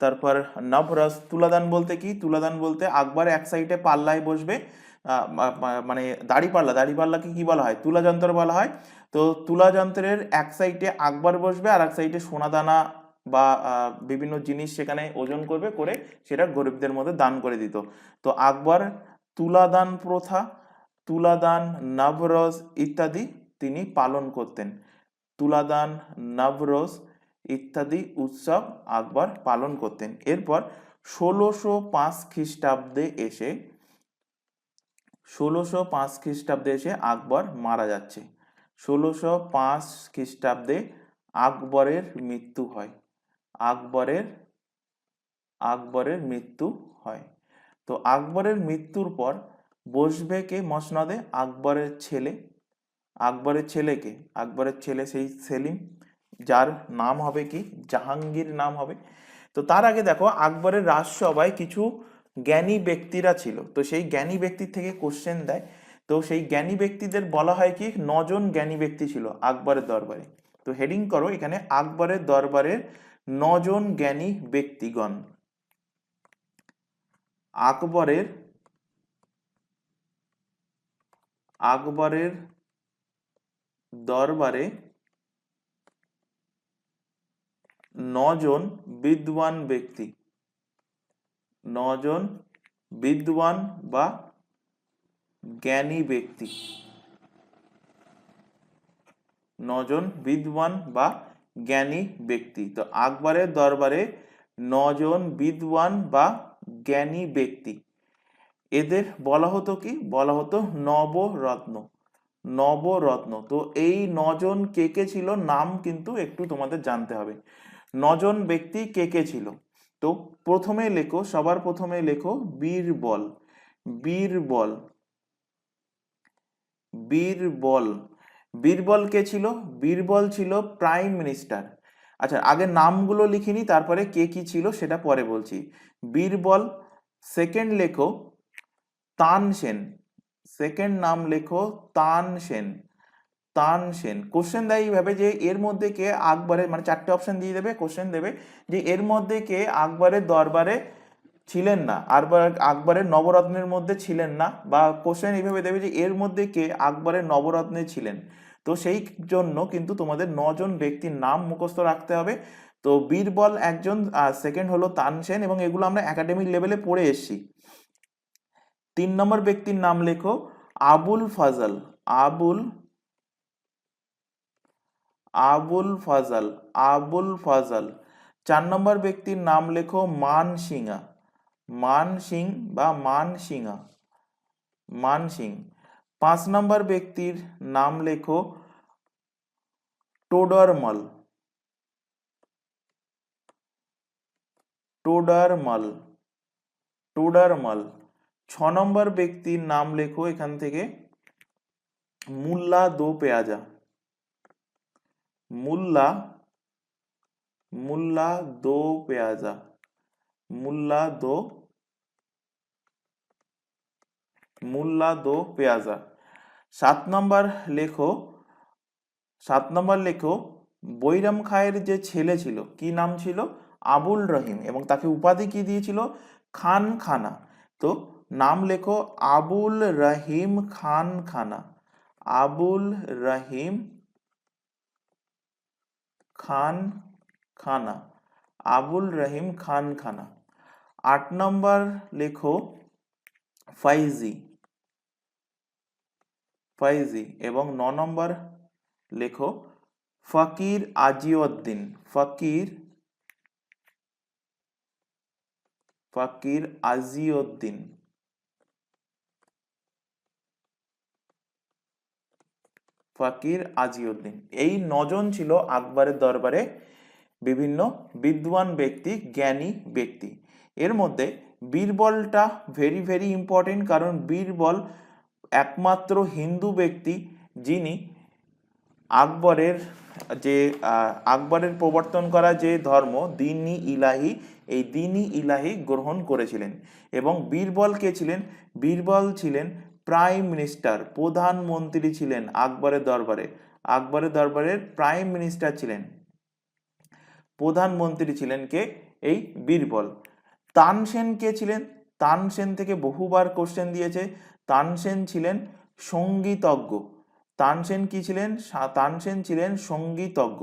তারপর নবরস। তুলাদান বলতে কি? তুলাদান বলতে আকবর এক সাইডে পাল্লায় বসবে, মানে দাড়িপাল্লা, দাড়িপাল্লাকে কি বলা হয়? তুলা যন্ত্র বলা হয়। তো তুলা যন্ত্রের এক সাইডে আকবর বসবে আর এক সাইডে সোনাদানা বা বিভিন্ন জিনিস সেখানে ওজন করবে, করে সেটা গরিবদের মধ্যে দান করে দিত। তো আকবর তুলাদান প্রথা, তুলাদান, নবরোজ ইত্যাদি তিনি পালন করতেন। তুলাদান, নবরোজ ইত্যাদি উৎসব আকবর পালন করতেন। এরপর 1605 খ্রিস্টাব্দে এসে 1605 খ্রিস্টাব্দে এসে আকবর মারা যাচ্ছে। 1605 খ্রিস্টাব্দে আকবরের মৃত্যু হয়। আকবরের মৃত্যু হয়। তো আকবরের মৃত্যুর পর বসবে কে মসনদে? আকবরের ছেলে। আকবরের ছেলেকে, আকবরের ছেলে সেই সেলিম, যার নাম হবে কি? জাহাঙ্গীর নাম হবে। তো তার আগে দেখো, আকবরের রাজসভায় কিছু জ্ঞানী ব্যক্তিরা ছিল। তো সেই জ্ঞানী ব্যক্তির থেকে কোশ্চেন দেয়। তো সেই জ্ঞানী ব্যক্তিদের বলা হয় কি? 9 জন জ্ঞানী ব্যক্তি ছিল আকবরের দরবারে। তো হেডিং করো এখানে, আকবরের দরবারের 9 জন জ্ঞানী ব্যক্তিগণ। আকবরের দরবারে 9 জন বিদ্বান ব্যক্তি, 9 জন বিদ্বান বা জ্ঞানী ব্যক্তি, 9 জন বিদ্বান বা জ্ঞানী ব্যক্তি। তো আকবরের দরবারে 9 জন বিদ্বান বা জ্ঞানী ব্যক্তি, এদের বলা হতো কি? বলা হতো নবরত্ন। নবরত্ন। তো এই 9 জন কে কে ছিল? নাম কিন্তু একটু তোমাদের জানতে হবে। 9 জন ব্যক্তি কে কে ছিল? তো প্রথমে লেখো, সবার প্রথমে লেখো বীরবল। বীরবল, বীরবল। বীরবল কে ছিল? বীরবল ছিল প্রাইম মিনিস্টার। আচ্ছা, আগে নামগুলো লিখিনি, তারপরে কে কি ছিল সেটা পরে বলছি। বীরবল। সেকেন্ড লেখো তানসেন। সেকেন্ড নাম লেখো তানসেন। তানসেন। কোশ্চেন দেয় এইভাবে যে এর মধ্যে কে আকবরের, মানে 4টে অপশন দিয়ে দেবে, কোশ্চেন দেবে যে এর মধ্যে কে আকবরের দরবারে ছিলেন না, আর আকবরের নবরত্নের মধ্যে ছিলেন না, বা কোশ্চেন এইভাবে দেবে যে এর মধ্যে কে আকবরের নবরত্নে ছিলেন। তো সেই জন্য কিন্তু তোমাদের 9 জন ব্যক্তির নাম মুখস্থ রাখতে হবে। তো বীরবল একজন, সেকেন্ড হলো তানসেন, এবং এগুলো আমরা একাডেমিক লেভেলে পড়ে এসেছি। 3 নম্বর ব্যক্তির নাম লেখো আবুল ফাজল। আবুল ফাজল, আবুল ফাজল। 4 নম্বর ব্যক্তির নাম লেখো মানসিংহা। মানসিং বা মানসিংহা, মানসিং। 5 নম্বর ব্যক্তির নাম লেখো টোডরমল। টোডরমল, টোডরমল। 6 নম্বর ব্যক্তির নাম লেখো এখান থেকে মুল্লা দো পেয়াজা। মুল্লা, মুল্লা দো পেয়াজা, মুল্লা দো পেয়াজা। 7 নম্বর লেখো, 7 নম্বর লেখো বৈরাম খাঁয়ের যে ছেলে ছিল, কি নাম ছিল? আবুল রহিম, এবং তাকে উপাধি কি দিয়েছিল? খান খানা। তো নাম লেখো আবুল রহিম খান খানা। আবুল রহিম খান খানা, আবুল রহিম খান খানা। 8 নম্বর লেখো ফাইজি, ফাইজি। এবং 9 নম্বর লেখো ফকির আজিউদ্দিন। ফকির আজিউদ্দিন। ফকির আজিউদ্দিন এই 9 জন ছিল আকবরের দরবারে বিভিন্ন বিদ্বান ব্যক্তি, জ্ঞানী ব্যক্তি। এর মধ্যে বীরবলটা ভেরি ভেরি ইম্পর্টেন্ট, কারণ বীরবল একমাত্র হিন্দু ব্যক্তি যিনি আকবরের আকবরের প্রবর্তন করা যে ধর্ম দিন-ই ইলাহি, এই দিন-ই ইলাহি গ্রহণ করেছিলেন। এবং বীরবল কে ছিলেন? বীরবল ছিলেন প্রাইম মিনিস্টার, প্রধানমন্ত্রী ছিলেন আকবরের দরবারে। আকবরের দরবারের প্রাইম মিনিস্টার ছিলেন, প্রধানমন্ত্রী ছিলেন কে? এই বীরবল। তানসেন কে ছিলেন? তানসেন থেকে বহুবার কোশ্চেন দিয়েছে। তানসেন ছিলেন সঙ্গীতজ্ঞ। তানসেন কি ছিলেন? তানসেন ছিলেন সঙ্গীতজ্ঞ।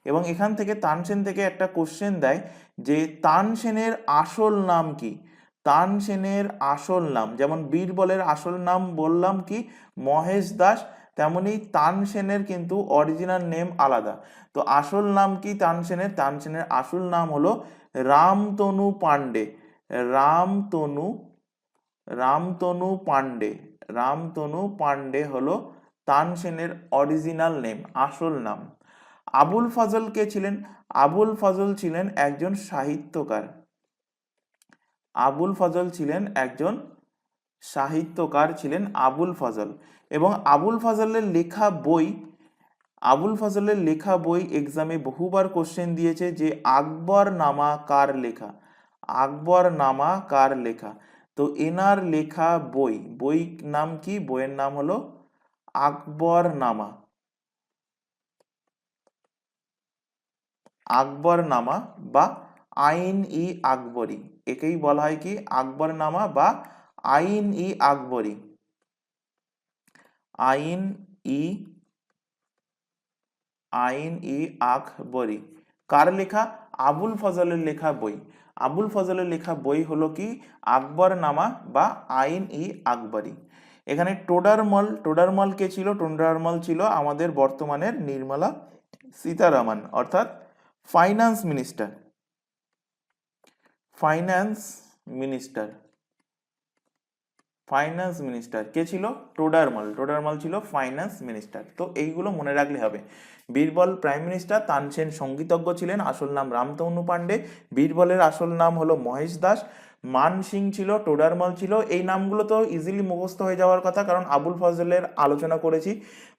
এবং এখান থেকে তানসেন থেকে একটা কোশ্চেন দেয় যে তানসেনের আসল নাম কি? তানসেনের আসল নাম, যেমন বীরবলের আসল নাম বললাম কি মহেশ দাস, তেমনি তানসেনের কিন্তু অরিজিনাল নেম আলাদা। তো আসল নাম কি তানসেনের? তানসেনের আসল নাম হলো রামতনু পান্ডে। রামতনু রামতনু পান্ডে। রামতনু পান্ডে হলো তানসেনের অরিজিনাল নেম, আসল নাম। আবুল ফজল কে ছিলেন? আবুল ফজল ছিলেন একজন সাহিত্যকার। আবুল ফজল ছিলেন একজন সাহিত্যকার ছিলেন আবুল ফজল। এবং আবুল ফজলের লেখা বই এক্সামে বহুবার কোশ্চেন দিয়েছে যে আকবর নামা কার লেখা? আকবর নামা কার লেখা? তো এনার লেখা বই নাম কি? বইয়ের নাম হলো আকবর নামা। আকবর নামা বা আইন-ই আকবরী, একেই বলা হয় কি আকবর নামা বা আইন-ই আকবরী। আইন-ই আকবরী কার লেখা? আবুল ফজলের লেখা বই। আবুল ফজলের লেখা বই হলো কি আকবর নামা বা আইন-ই আকবরী। এখানে টোডারমল কে ছিল? টোডারমল ছিল আমাদের বর্তমানের নির্মলা সীতারামন, অর্থাৎ ফাইন্যান্স মিনিস্টার। ফাইন্যান্স মিনিস্টার কে ছিল? টোডারমল ছিল ফাইন্যান্স মিনিস্টার। তো এইগুলো মনে রাখলে হবে। বীরবল প্রাইম মিনিস্টার, তানসেন সঙ্গীতজ্ঞ ছিলেন, আসল নাম রামতনু পান্ডে, বীরবলের আসল নাম হলো মহেশ দাস, মান সিং ছিল, টোডারমল ছিল। এই নামগুলো তো ইজিলি মুখস্থ হয়ে যাওয়ার কথা, কারণ আবুল ফজলের আলোচনা করেছি,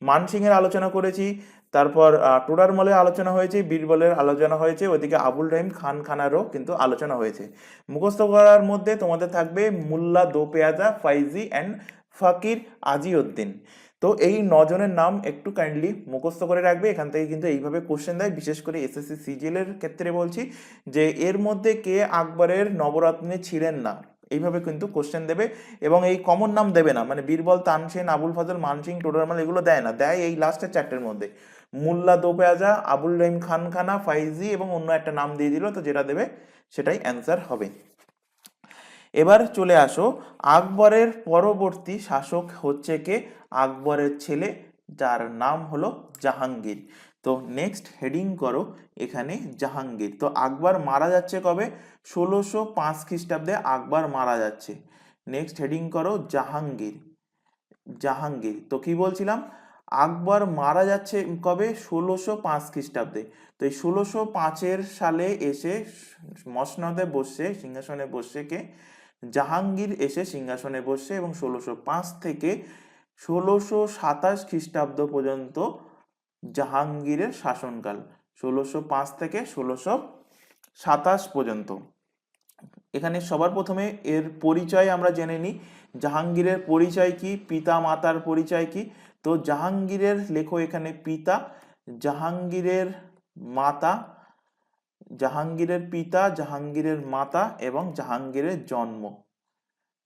মান সিং এর আলোচনা করেছি, তারপর টোডারমলের আলোচনা হয়েছে, বীরবলের আলোচনা হয়েছে, ওইদিকে আবুল রহিম খানারও কিন্তু আলোচনা হয়েছে। মুখস্থ করার মধ্যে তোমাদের থাকবে মুল্লা দো পেয়াজা, ফাইজি অ্যান্ড ফকির আজিউদ্দিন। তো এই 9 জনের নাম একটু কাইন্ডলি মুখস্থ করে রাখবে। এখান থেকে কিন্তু এইভাবে কোশ্চেন দেয়, বিশেষ করে এসএসসি সিজিএল এর ক্ষেত্রে বলছি যে এর মধ্যে কে আকবরের নবরত্নে ছিলেন না, এইভাবে কিন্তু কোশ্চেন দেবে। এবং এই কমন নাম দেবে না, মানে বীরবল, তানসেন, আবুল ফজল, মানসিং, টোডারমাল এগুলো দেয় না, দেয় এই লাস্টের চারটের মধ্যে মুল্লা দো পেয়াজা, আবুল রহিম খানা, ফাইজি এবং অন্য একটা নাম দিয়ে দিল, তো যেটা দেবে সেটাই অ্যান্সার হবে। এবার চলে আসো, আকবরের পরবর্তী শাসক হচ্ছে কে? আকবরের ছেলে, যার নাম হলো জাহাঙ্গীর। তো নেক্সট হেডিং করো এখানে জাহাঙ্গীর। তো আকবর মারা যাচ্ছে কবে? 1605 খ্রিস্টাব্দে আকবর মারা যাচ্ছে। নেক্সট হেডিং করো জাহাঙ্গীর। তো কি বলছিলাম, আকবর মারা যাচ্ছে কবে? 1605 খ্রিস্টাব্দে। তো এই 1605 সালে এসে মসনদে বসে, সিংহাসনে বসে কে? জাহাঙ্গীর এসে সিংহাসনে বসে। এবং 1605 থেকে 1627 খ্রিস্টাব্দ পর্যন্ত জাহাঙ্গীরের শাসনকাল, 1605 থেকে 1627 পর্যন্ত। এখানে সবার প্রথমে এর পরিচয় আমরা জেনে নিই। জাহাঙ্গীরের পরিচয় কি, পিতা মাতার পরিচয় কি? তো জাহাঙ্গীরের লেখো এখানে পিতা, জাহাঙ্গীরের মাতা, জাহাঙ্গীরের পিতা, জাহাঙ্গীরের মাতা এবং জাহাঙ্গীরের জন্ম।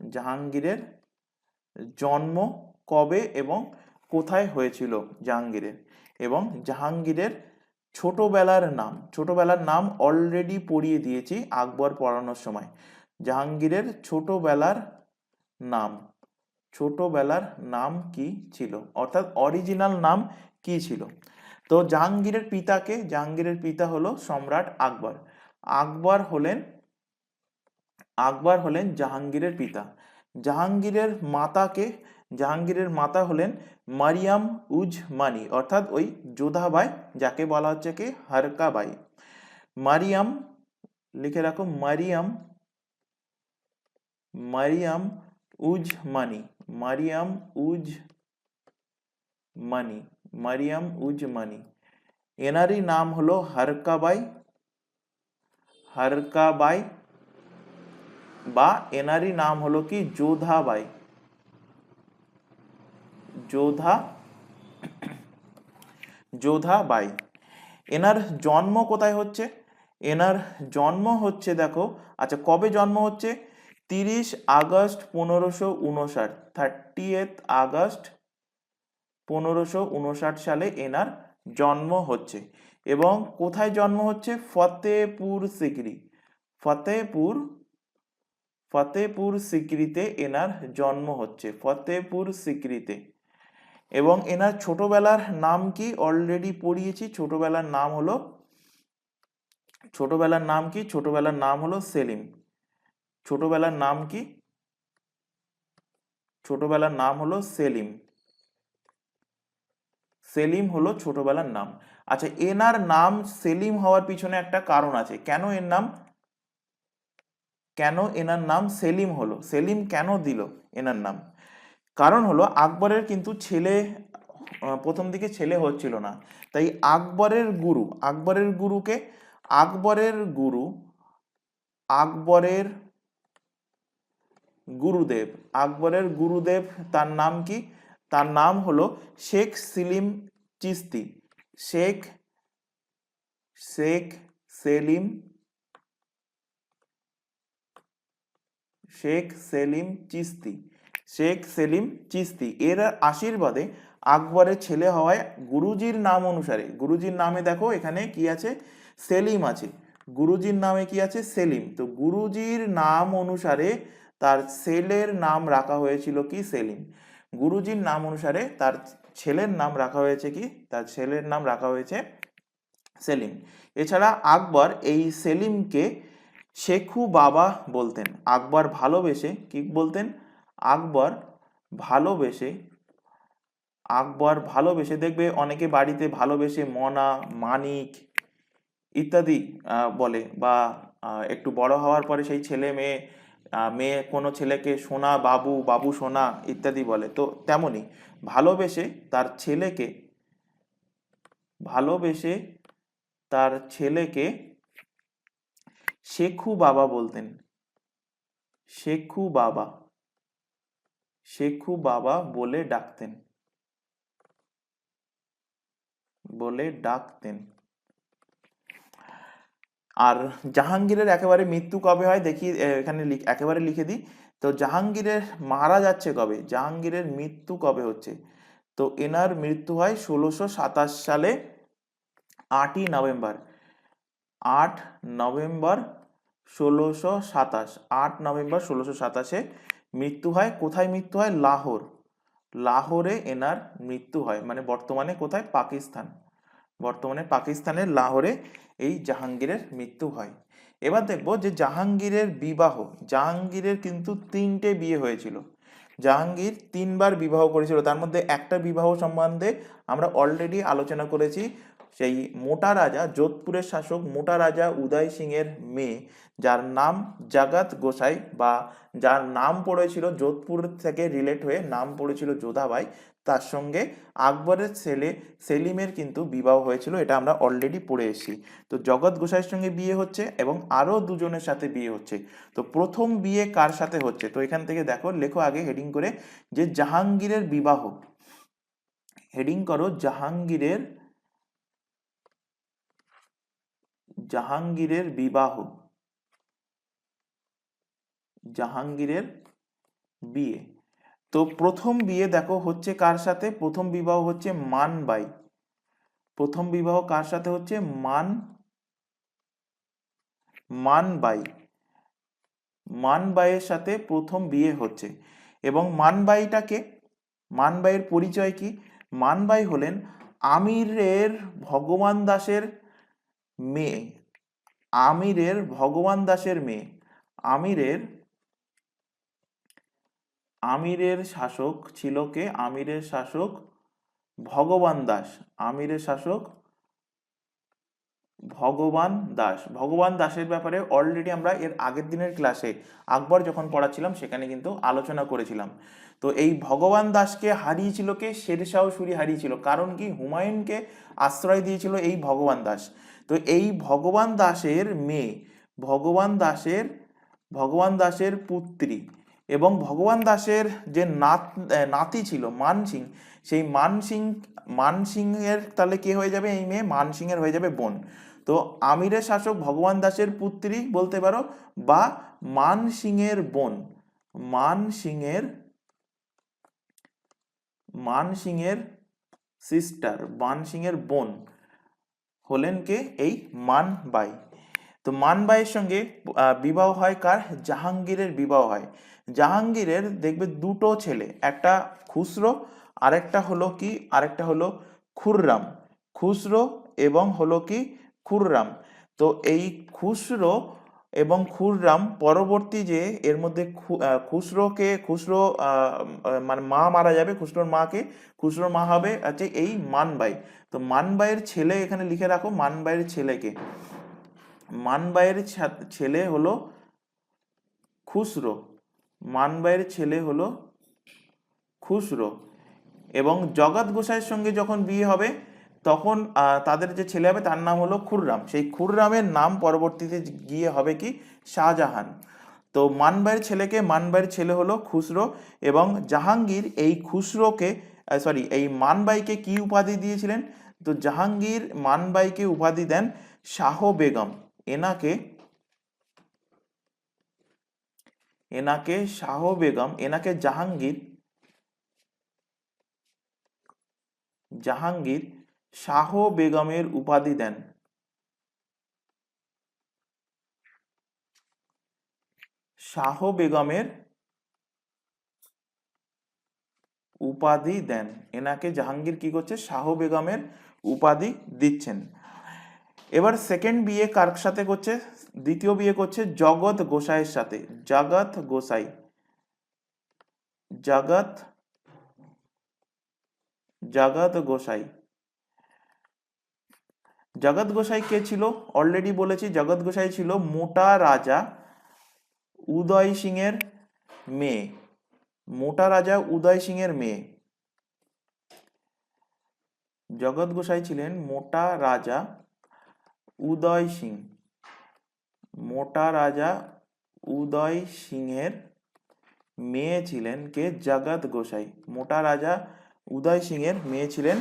জাহাঙ্গীরের জন্ম কবে এবং কোথায় হয়েছিল জাহাঙ্গীরের, এবং জাহাঙ্গীরের ছোটবেলার নাম অলরেডি পড়িয়ে দিয়েছি আকবর পড়ানোর সময়। জাহাঙ্গীরের ছোটবেলার নাম কি ছিল, অর্থাৎ অরিজিনাল নাম কি ছিল? তো জাহাঙ্গীরের পিতাকে, জাহাঙ্গীরের পিতা হলো সম্রাট আকবর। আকবর হলেন জাহাঙ্গীরের পিতা। জাহাঙ্গীরের মাতাকে, জাহাঙ্গীরের মাতা হলেন মারিয়াম উজ মানি, অর্থাৎ ওই যোধাবাই, যাকে বলা হচ্ছে কি হরকাবাই। মারিয়াম, লিখে রাখো, মারিয়াম উজ মানি, মারিয়াম উজ মানি। এনারই নাম হলো হরকাবাই, বা এনারই নাম হলো কি যোধাবাই, যোধাবাই। এনার জন্ম কোথায় হচ্ছে? এনার জন্ম হচ্ছে, দেখো, আচ্ছা, কবে জন্ম হচ্ছে? 30 আগস্ট 1559, 30 আগস্ট 1559 সালে এনার জন্ম হচ্ছে। এবং কোথায় জন্ম হচ্ছে? ফতেপুর সিকরি, ফতেপুর সিকরিতে এনার জন্ম হচ্ছে, ফতেপুর সিকরিতে। এবং এনার ছোটবেলার নাম কি? অলরেডি পড়িয়েছি। ছোটবেলার নাম হলো সেলিম। ছোটবেলার নাম কি? ছোটবেলার নাম হলো সেলিম। সেলিম হলো ছোটবেলার নাম। আচ্ছা, এনার নাম সেলিম হওয়ার পিছনে একটা কারণ আছে। কেন এনার নাম সেলিম হলো? সেলিম কেন দিল এনার নাম? কারণ হলো আকবরের কিন্তু প্রথম দিকে ছেলে হচ্ছিল না, তাই আকবরের গুরুদেব, তার নাম কি? তার নাম হলো শেখ সেলিম চিশতি। শেখ সেলিম চিশতি। এর আশীর্বাদে আকবরের ছেলে হওয়ায় গুরুজির নামে দেখো এখানে কি আছে? সেলিম আছে। গুরুজির নামে কি আছে? সেলিম। তো গুরুজির নাম অনুসারে তার ছেলের নাম রাখা হয়েছিল কি? সেলিম। গুরুজির নাম অনুসারে তার ছেলের নাম রাখা হয়েছে কি? তার ছেলের নাম রাখা হয়েছে সেলিম। এছাড়া আকবর এই সেলিমকে শেখু বাবা বলতেন। আকবর ভালোবেসে কি বলতেন? আকবর ভালোবেসে দেখবে অনেকে বাড়িতে ভালোবেসে মনা, মানিক ইত্যাদি বলে, বা একটু বড় হওয়ার পরে সেই ছেলে মেয়ে কোনো ছেলেকে সোনা বাবু, বাবু সোনা ইত্যাদি বলে। তো তেমনি ভালোবেসে তার ছেলেকে শেখু বাবা বলতেন। শেখু বাবা বলে ডাকতেন। আর জাহাঙ্গীরের একেবারে মৃত্যু কবে হয় দেখি, এখানে একেবারে লিখে দিই। তো জাহাঙ্গীরের মারা যাচ্ছে কবে, জাহাঙ্গীরের মৃত্যু কবে হচ্ছে? তো এনার মৃত্যু হয় 1627 সালে 8ই নভেম্বর। 8 নভেম্বর 1627 মৃত্যু হয়। কোথায় মৃত্যু হয়? লাহোরে এনার মৃত্যু হয়। মানে বর্তমানে কোথায়? পাকিস্তানের লাহোরে এই জাহাঙ্গীরের মৃত্যু হয়। এবার দেখবো যে জাহাঙ্গীরের কিন্তু 3টে বিয়ে হয়েছিল। জাহাঙ্গীর 3বার বিবাহ করেছিল। তার মধ্যে একটা বিবাহ সম্বন্ধে আমরা অলরেডি আলোচনা করেছি। সেই মোটা রাজা, যোধপুরের শাসক মোটা রাজা উদয় সিং এর মেয়ে, যার নাম জগৎ গোসাই, বা যার নাম পড়েছিল যোধপুর থেকে রিলেট হয়ে নাম পড়েছিল যোধাবাই, তার সঙ্গে আকবরের ছেলে সেলিমের কিন্তু বিবাহ হয়েছিল। এটা আমরা অলরেডি পড়ে এসেছি। তো জগৎ গোসাইয়ের সঙ্গে বিয়ে হচ্ছে এবং আরো দুজনের সাথে বিয়ে হচ্ছে। তো প্রথম বিয়ে কার সাথে হচ্ছে? তো এখান থেকে দেখো, লেখো আগে হেডিং করে যে জাহাঙ্গীরের বিবাহ। হেডিং করো জাহাঙ্গীরের বিবাহ, জাহাঙ্গীরের বিয়ে। তো প্রথম বিয়ে দেখো হচ্ছে কার সাথে? প্রথম বিবাহ হচ্ছে মানবাই। প্রথম বিবাহ কার সাথে হচ্ছে? মানবাইয়ের সাথে প্রথম বিয়ে হচ্ছে। এবং মানবাইয়ের পরিচয় কি? মানবাই হলেন আমিরের ভগবান দাসের মেয়ে, আমিরের ভগবান দাসের মেয়ে, আমিরের আমিরের শাসক ছিল কে? আমিরের শাসক ভগবান দাস, আমিরের শাসক ভগবান দাস। ভগবান দাসের ব্যাপারে অলরেডি আমরা এর আগের দিনের ক্লাসে আকবর যখন পড়াচ্ছিলাম সেখানে কিন্তু আলোচনা করেছিলাম। তো এই ভগবান দাসকে হারিয়েছিল কে? শেরশাহ সূরি হারিয়েছিল। কারণ কি? হুমায়ুনকে আশ্রয় দিয়েছিল এই ভগবান দাস। তো এই ভগবান দাসের মেয়ে, ভগবান দাসের পুত্রী এবং ভগবান দাসের যে নাতি ছিল মানসিং, সেই মানসিংয়ের তাহলে কে হয়ে যাবে? এই মেয়ে মানসিংয়ের হয়ে যাবে বোন। তো আমিরের শাসক ভগবান দাসের পুত্রী বলতে পারো, বা মানসিংয়ের বোন, মানসিংয়ের সিস্টার, মানসিংয়ের বোন হলেন কে? এই মানবাই। তো মানবাইয়ের সঙ্গে বিবাহ হয় কার? জাহাঙ্গীরের বিবাহ হয়। জাহাঙ্গীরের দেখবে দুটো ছেলে, একটা খুসরো, আরেকটা হলো খুররাম। খুসরো এবং হলো কি খুররাম। তো এই খুসরো এবং খুররাম পরবর্তী যে এর মধ্যে খুসরো মানে মা মারা যাবে, খুসরোর মা হবে আছে এই মানবাই। তো মানবাইয়ের ছেলে এখানে লিখে রাখো, মানবাইয়ের ছেলেকে, মানবাইয়ের ছেলে হলো খুসরো, মানবাইয়ের ছেলে হলো খুসরো। এবং জগৎ গোসাইয়ের সঙ্গে যখন বিয়ে হবে তখন তাদের যে ছেলে হবে তার নাম হলো খুররাম। সেই খুররামের নাম পরবর্তীতে গিয়ে হবে কি? শাহজাহান। তো মানবাইয়ের ছেলে হলো খুসরো, এবং জাহাঙ্গীর এই এই মানবাইকে কি উপাধি দিয়েছিলেন? তো জাহাঙ্গীর মানবাইকে উপাধি দেন শাহ বেগম। এনাকে শাহ বেগম, এনাকে জাহাঙ্গীর শাহ বেগমের উপাধি দেন। শাহ বেগমের উপাধি দেন। এনাকে জাহাঙ্গীর কি করছে? শাহ বেগমের উপাধি দিচ্ছেন। এবার সেকেন্ড বিয়ে কার সাথে করছে? দ্বিতীয় বিয়ে করছে জগৎ গোসাইয়ের সাথে। জগৎ গোসাই। জগৎ গোসাই কে ছিল? অলরেডি বলেছি, জগৎ গোসাই ছিল মোটা রাজা উদয় সিং এর মেয়ে, মোটা রাজা উদয় সিং এর মেয়ে। জগৎ গোসাই ছিলেন মোটা রাজা উদয় সিং, মোটা রাজা উদয় সিংহের মেয়ে ছিলেন কে? জগৎ গোসাই। মোটা রাজা উদয় সিংহের মেয়ে ছিলেন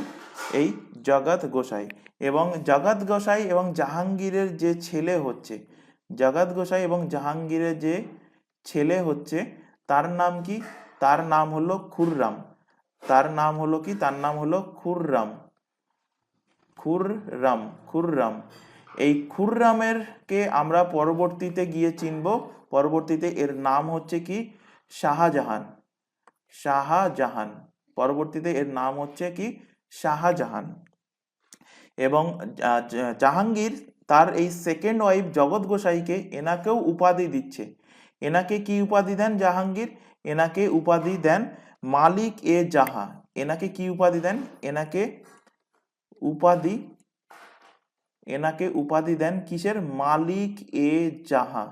এই জগৎ গোসাই। এবং জগৎ গোসাই এবং জাহাঙ্গীরের যে ছেলে হচ্ছে, জগৎ গোসাই এবং জাহাঙ্গীরের যে ছেলে হচ্ছে তার নাম কি? তার নাম হলো খুররাম। তার নাম হলো কি? তার নাম হলো খুররাম। খুররাম। এই খুররামের কে আমরা পরবর্তীতে গিয়ে চিনব। পরবর্তীতে এর নাম হচ্ছে কি? শাহজাহান। পরবর্তীতে এর নাম হচ্ছে কি? শাহজাহান। এবং জাহাঙ্গীর তার এই সেকেন্ড ওয়াইফ জগৎ গোসাইকে এনাকেও উপাধি দিচ্ছে। এনাকে কি উপাধি দেন জাহাঙ্গীর? এনাকে উপাধি দেন মালিক এ জাহা। এনাকে কি উপাধি দেন? এনাকে উপাধি দেন কিসের? মালিক এ জাহা।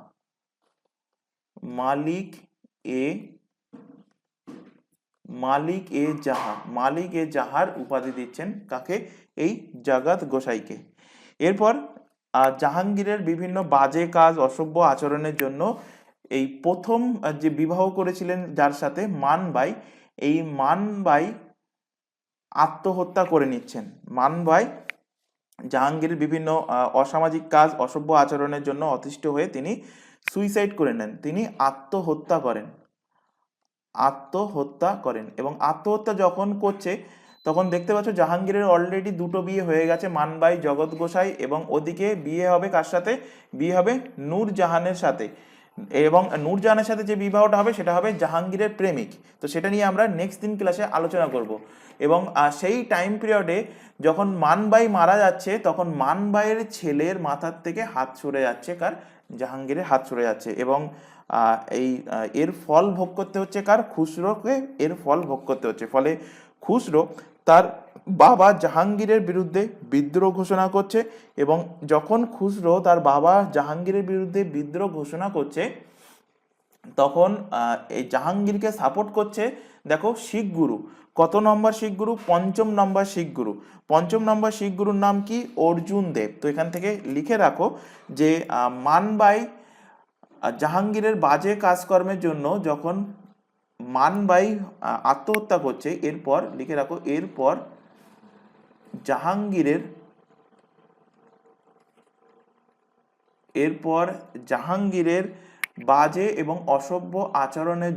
মালিক এ জাহার উপাধি দিচ্ছেন কাকে? এই জগৎ গোসাইকে। এরপর জাহাঙ্গীরের বিভিন্ন বাজে কাজ, অসভ্য আচরণের জন্য এই প্রথম যে বিবাহ করেছিলেন যার সাথে, মানবাই, এই মানবাই আত্মহত্যা করে নিচ্ছেন। মানবাই জাহাঙ্গীরের বিভিন্ন অসামাজিক কাজ, অসভ্য আচরণের জন্য অতিষ্ঠ হয়ে তিনি সুইসাইড করে নেন। তিনি আত্মহত্যা করেন। এবং আত্মহত্যা যখন করছে তখন দেখতে পাচ্ছ জাহাঙ্গীরের অলরেডি দুটো বিয়ে হয়ে গেছে, মানবাই, জগৎ গোসাই, এবং ওদিকে বিয়ে হবে কার সাথে? বিয়ে হবে নূরজাহানের সাথে। এবং নূরজাহানের সাথে যে বিবাহটা হবে সেটা হবে জাহাঙ্গীরের প্রেমিক। তো সেটা নিয়ে আমরা নেক্সট দিন ক্লাসে আলোচনা করব। এবং সেই টাইম পিরিয়ডে যখন মানবাই মারা যাচ্ছে তখন মানবাইয়ের ছেলের মাথার থেকে হাত সরে যাচ্ছে, কার? জাহাঙ্গীরের হাত সরে যাচ্ছে। এবং এর ফল ভোগ করতে হচ্ছে কার? খুসরোকে এর ফল ভোগ করতে হচ্ছে। ফলে খুসরো তার বাবা জাহাঙ্গীরের বিরুদ্ধে বিদ্রোহ ঘোষণা করছে। এবং যখন খুসরো তার বাবা জাহাঙ্গীরের বিরুদ্ধে বিদ্রোহ ঘোষণা করছে তখন এই জাহাঙ্গীরকে সাপোর্ট করছে, দেখো, শিখ গুরু। কত নম্বর শিখ গুরু? 5ম নম্বর শিখ গুরু। 5ম নম্বর শিখ গুরুর নাম কি? অর্জুন দেব। তো এখান থেকে লিখে রাখো যে মানবাই জাহাঙ্গীরের বাজে কাজকর্মের জন্য যখন মানবাই আত্মহত্যা করছে, এরপর লিখে রাখো, এরপর জাহাঙ্গীরের বাজে এবং অসভ্য আচরণের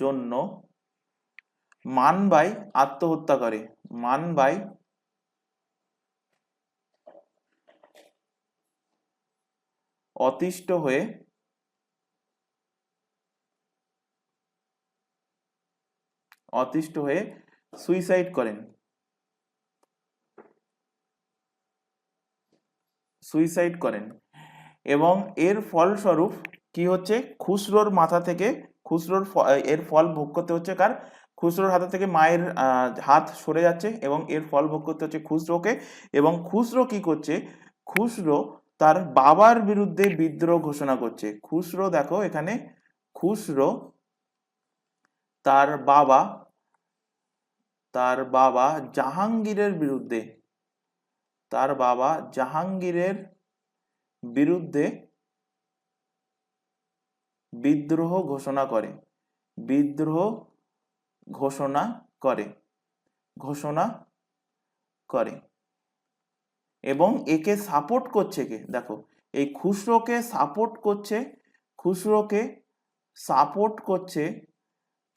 জন্য মানবাই আত্মহত্যা করে। মানবাই অতিষ্ঠ হয়ে সুইসাইড করেন। এবং এর ফলস্বরূপ কি হচ্ছে? খুসরোর মাথা থেকে এর ফল ভোগ করতে হচ্ছে কার? খুসরোর হাত থেকে মায়ের হাত সরে যাচ্ছে এবং এর ফল ভোগ করতে হচ্ছে খুসরোকে। এবং খুসরো কি করছে? খুসরো তার বাবার বিরুদ্ধে বিদ্রোহ ঘোষণা করছে। খুসরো, দেখো এখানে, খুসরো তার বাবা জাহাঙ্গীরের বিরুদ্ধে বিদ্রোহ ঘোষণা করে এবং একে সাপোর্ট করছে কে? দেখো, এই খুসরোকে সাপোর্ট করছে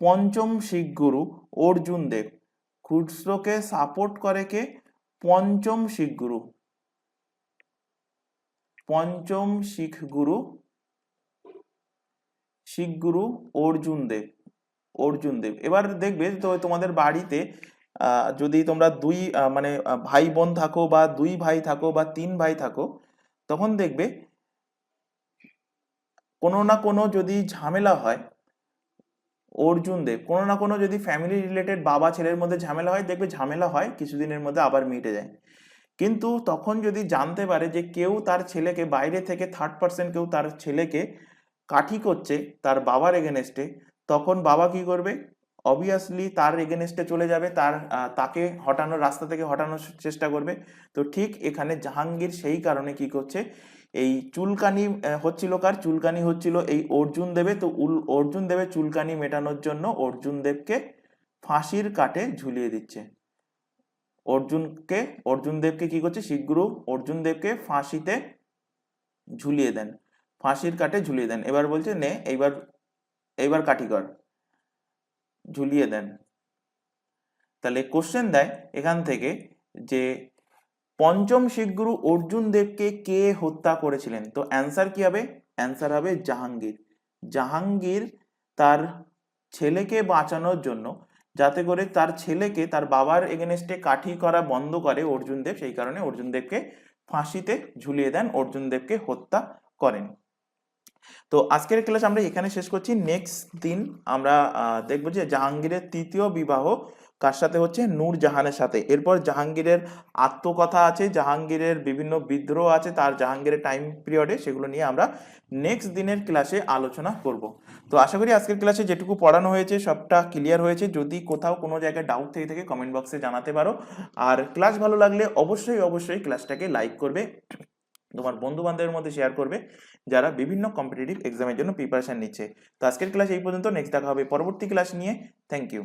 5ম শিখ গুরু অর্জুন দেব। খুসরোকে সাপোর্ট করে কে? 5ম শিখ গুরু অর্জুন দেব। এবার দেখবে তো তোমাদের বাড়িতে যদি তোমরা ভাই বোন থাকো বা 2 ভাই থাকো বা 3 ভাই থাকো, তখন দেখবে কোনো না কোনো যদি ঝামেলা হয়, অর্জুন দেব কোনো না কোনো যদি ফ্যামিলি রিলেটেড বাবা ছেলের মধ্যে ঝামেলা হয়, দেখবে ঝামেলা হয় কিছুদিনের মধ্যে আবার মিটে যায়। কিন্তু তখন যদি জানতে পারে যে কেউ তার ছেলেকে বাইরে থেকে 3rd পার্সন কেউ তার ছেলেকে কাঠি করছে তার বাবার এগেনস্টে, তখন বাবা কি করবে? অবভিয়াসলি তার এগেনস্টে চলে যাবে, তাকে রাস্তা থেকে হটানোর চেষ্টা করবে। তো ঠিক এখানে জাহাঙ্গীর সেই কারণে কি করছে? এই চুলকানি হচ্ছিল এই অর্জুন দেবে। তো অর্জুন দেবের চুলকানি মেটানোর জন্য অর্জুন দেবকে ফাঁসির কাঠে ঝুলিয়ে দিচ্ছে। অর্জুন দেবকে কি করছে? শিখ গুরু অর্জুন দেবকে ফাঁসির কাঠে ঝুলিয়ে দেন। এবার বলছে, নে এইবার কাঠি কর, ঝুলিয়ে দেন। তাহলে কোশ্চেন দেয় এখান থেকে যে 5ম শিখ গুরু অর্জুন দেবকে কে হত্যা করেছিলেন? তো অ্যান্সার কি হবে? অ্যান্সার হবে জাহাঙ্গীর তার ছেলেকে বাঁচানোর জন্য, যাতে করে তার ছেলেকে তার বাবার এগেনস্টে কাঠি করা বন্ধ করে অর্জুন দেব, সেই কারণে অর্জুন দেবকে ফাঁসিতে ঝুলিয়ে দেন, অর্জুন দেবকে হত্যা করেন। তো আজকের ক্লাস আমরা এখানে শেষ করছি। নেক্সট দিন আমরা দেখবো যে জাহাঙ্গীরের 3য় বিবাহ কার সাথে হচ্ছে? নূরজাহানের সাথে। এরপর জাহাঙ্গীরের আত্মকথা আছে, জাহাঙ্গীরের বিভিন্ন বিদ্রোহ আছে তার জাহাঙ্গীরের টাইম পিরিয়ডে, সেগুলো নিয়ে আমরা নেক্সট দিনের ক্লাসে আলোচনা করব। তো আশা করি আজকের ক্লাসে যেটুকু পড়ানো হয়েছে সবটা ক্লিয়ার হয়েছে। যদি কোথাও কোনো জায়গায় ডাউট থেকে থাকে কমেন্ট বক্সে জানাতে পারো। আর ক্লাস ভালো লাগলে অবশ্যই ক্লাসটাকে লাইক করবে, তোমার বন্ধু বান্ধবের মধ্যে শেয়ার করবে যারা বিভিন্ন কম্পিটিটিভ এক্সামের জন্য প্রিপারেশন নিচ্ছে। তো আজকের ক্লাস এই পর্যন্ত। নেক্সট দেখা হবে পরবর্তী ক্লাস নিয়ে। Thank you.